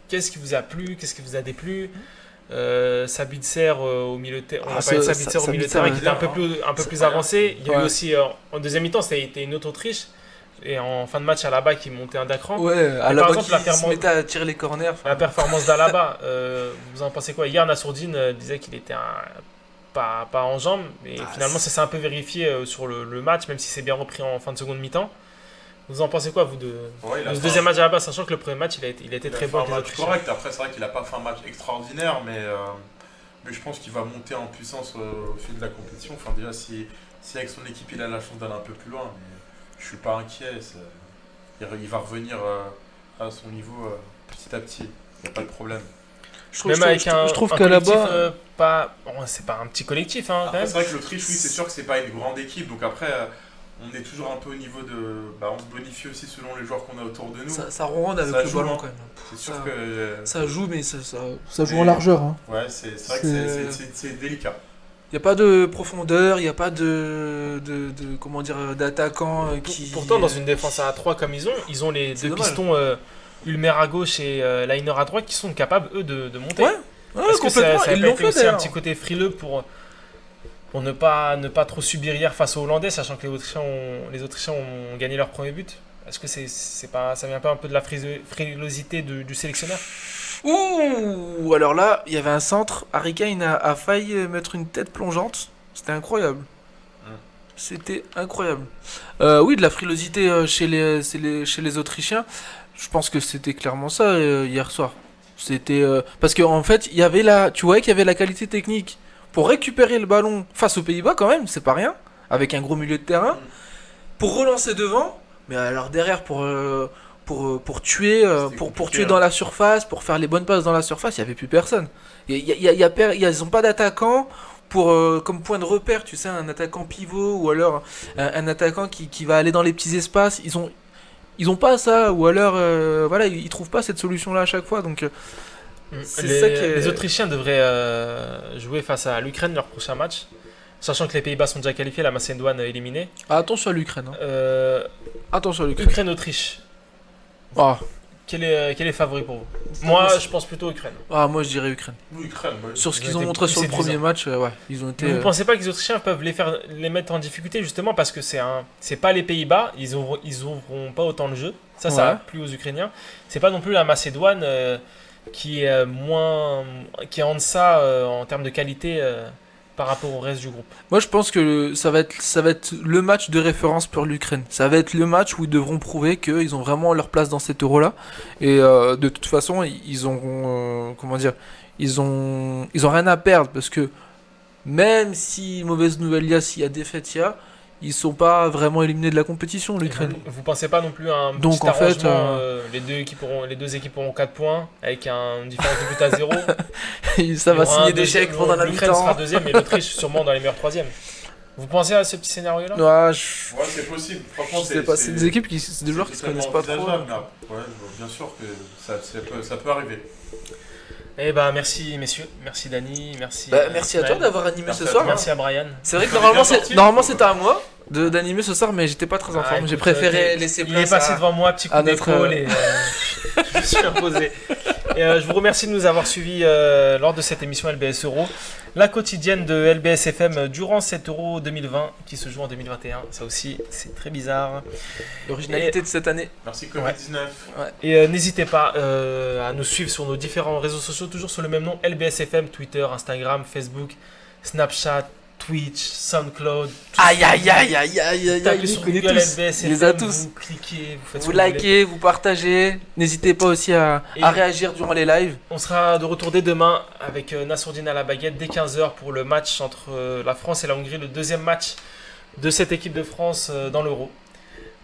qu'est-ce qui vous a plu, qu'est-ce qui vous a déplu? Sabitzer au milieu de terrain, on a parlé de Sabitzer au milieu de terrain qui était un peu plus avancé. Il y a eu Ouais. aussi en deuxième mi-temps, ça a été une autre Autriche. Et en fin de match, Alaba qui montait un d'un-cran. Ouais, à Mais la par bas exemple, qui la se performance- mettait à tirer les corners. enfin, La performance d'Alaba, vous en pensez quoi? Hier, Nassourdine disait qu'il était pas en jambes, et Ah, finalement, ça s'est un peu vérifié sur le match, même si c'est bien repris en fin de seconde mi-temps. Vous en pensez quoi, vous, de Ouais, il a ce fait deuxième un- match à la base, sachant que le premier match, il a été très fait bon un avec les match Autrichiens. correct. Après, c'est vrai qu'il a pas fait un match extraordinaire, mais je pense qu'il va monter en puissance au fil de la compétition. Enfin, déjà, si avec son équipe, il a la chance d'aller un peu plus loin, mais je suis pas inquiet. Il va revenir à son niveau petit à petit. Il n'y a pas de problème. Même avec un je trouve un qu'à la collectif, bas, c'est pas un petit collectif, hein, quand Après, même. c'est vrai que l'Autriche, oui, c'est sûr que c'est pas une grande équipe. Donc après, on est toujours un peu au niveau de. On se bonifie aussi selon les joueurs qu'on a autour de nous. ça ronronne avec ça le joue, ballon hein. quand même. C'est sûr ça- que. Ça joue, mais ça joue Mais- en largeur. Hein. Ouais, c'est vrai que c'est délicat. Il n'y a pas de profondeur, il n'y a pas comment dire, d'attaquant qui... Pourtant, dans une défense à 3 comme ils ont les C'est deux dommage. pistons Ulmer à gauche et Liner à droite qui sont capables, eux, de monter. Ouais, Est-ce que ça complètement, a ils pas l'ont été fait aussi un d'ailleurs. petit côté frileux pour ne pas trop subir hier face aux Hollandais, sachant que les Autrichiens ont gagné leur premier but? Est-ce que ça vient pas un peu de la frilosité du sélectionneur? Ouh, alors là, il y avait un centre, Harry Kane a failli mettre une tête plongeante, c'était incroyable. C'était incroyable. Oui, de la frilosité chez les Autrichiens, je pense que c'était clairement ça hier soir. C'était parce qu'en fait, tu voyais qu'il y avait la qualité technique pour récupérer le ballon face aux Pays-Bas quand même, c'est pas rien, avec un gros milieu de terrain, pour relancer devant, mais alors derrière pour tuer, C'était pour compliqué, tuer hein. dans la surface, pour faire les bonnes passes dans la surface, il n'y avait plus personne. Ils n'ont pas d'attaquant pour comme point de repère, tu sais, un attaquant pivot ou alors un attaquant qui va aller dans les petits espaces. Ils ont pas ça, ou alors voilà, ils trouvent pas cette solution-là à chaque fois. Donc c'est ça qui est... Les Autrichiens devraient jouer face à l'Ukraine leur prochain match, sachant que les Pays-Bas sont déjà qualifiés, la Macédoine éliminée. Ah, attention à l'Ukraine. Hein. Attention à l'Ukraine. Ukraine-Autriche. Ah. Quel est favori pour vous? Moi, je pense plutôt Ukraine. Ah, moi je dirais Ukraine. Ukraine, ouais. Sur ce Ils qu'ils ont ont été montré sur le séduisants. premier match, ouais, ils ont été. Vous ne pensez pas que les Autrichiens peuvent les mettre en difficulté justement parce que c'est pas les Pays-Bas, ils ouvriront pas autant le jeu. Ça Ouais. a plu aux Ukrainiens. C'est pas non plus la Macédoine qui est qui est en deçà en termes de qualité par rapport au reste du groupe. Moi je pense que ça va être le match de référence pour l'Ukraine. Ça va être le match où ils devront prouver qu'ils ont vraiment leur place dans cet euro-là. Et de toute façon, ils auront. Comment dire, ils ont rien à perdre parce que même si mauvaise nouvelle il y a, s'il y a défaite il y a, ils sont pas vraiment éliminés de la compétition, l'Ukraine. Vous pensez pas non plus à un Donc, petit en fait, arrangement, les deux équipes auront 4 points avec une différence de but à 0. Ça va signer des chèques pendant la L'Ukraine sera mi-temps. deuxième et l'Autriche sûrement dans les meilleurs troisièmes. Vous pensez à ce petit scénario-là? Ouais, Ouais, c'est possible. Franchement, je sais pas, c'est des équipes c'est des joueurs qui se connaissent pas trop. envisageable, là. Ouais, bien sûr que ça peut arriver. Eh ben merci messieurs, merci Dani, merci. Merci à toi Ismaël. d'avoir animé Merci ce à soir. toi. Merci à Brian. C'est vrai que Vous avez normalement bien sorti, normalement donc, c'était à moi d'animer ce soir, mais j'étais pas très en Ah, forme. J'ai écoute, préféré laisser Il est place passé à... devant moi, petit coup à notre, d'épaule et je me suis imposé. Et je vous remercie de nous avoir suivis lors de cette émission LBS Euro, la quotidienne de LBS FM durant cet Euro 2020 qui se joue en 2021. Ça aussi, c'est très bizarre. l'originalité de cette année. Merci Covid-19. Et n'hésitez pas à nous suivre sur nos différents réseaux sociaux, toujours sur le même nom, LBS FM, Twitter, Instagram, Facebook, Snapchat, Twitch, SoundCloud. Aïe aïe aïe aïe aïe aïe Tapez aïe, sur vous les Google tous. LBS Il les FM, a tous. vous cliquez, vous faites ce Vous que voulez. likez, vous partagez. N'hésitez pas aussi à Et- réagir durant les lives. On sera de retour dès demain avec Nassourdine à la baguette dès 15h pour le match entre la France et la Hongrie, le deuxième match de cette équipe de France dans l'Euro.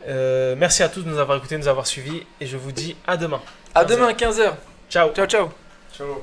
Merci à tous de nous avoir écoutés, de nous avoir suivis et je vous dis à demain. À demain 15h. Ciao. Ciao ciao. Ciao.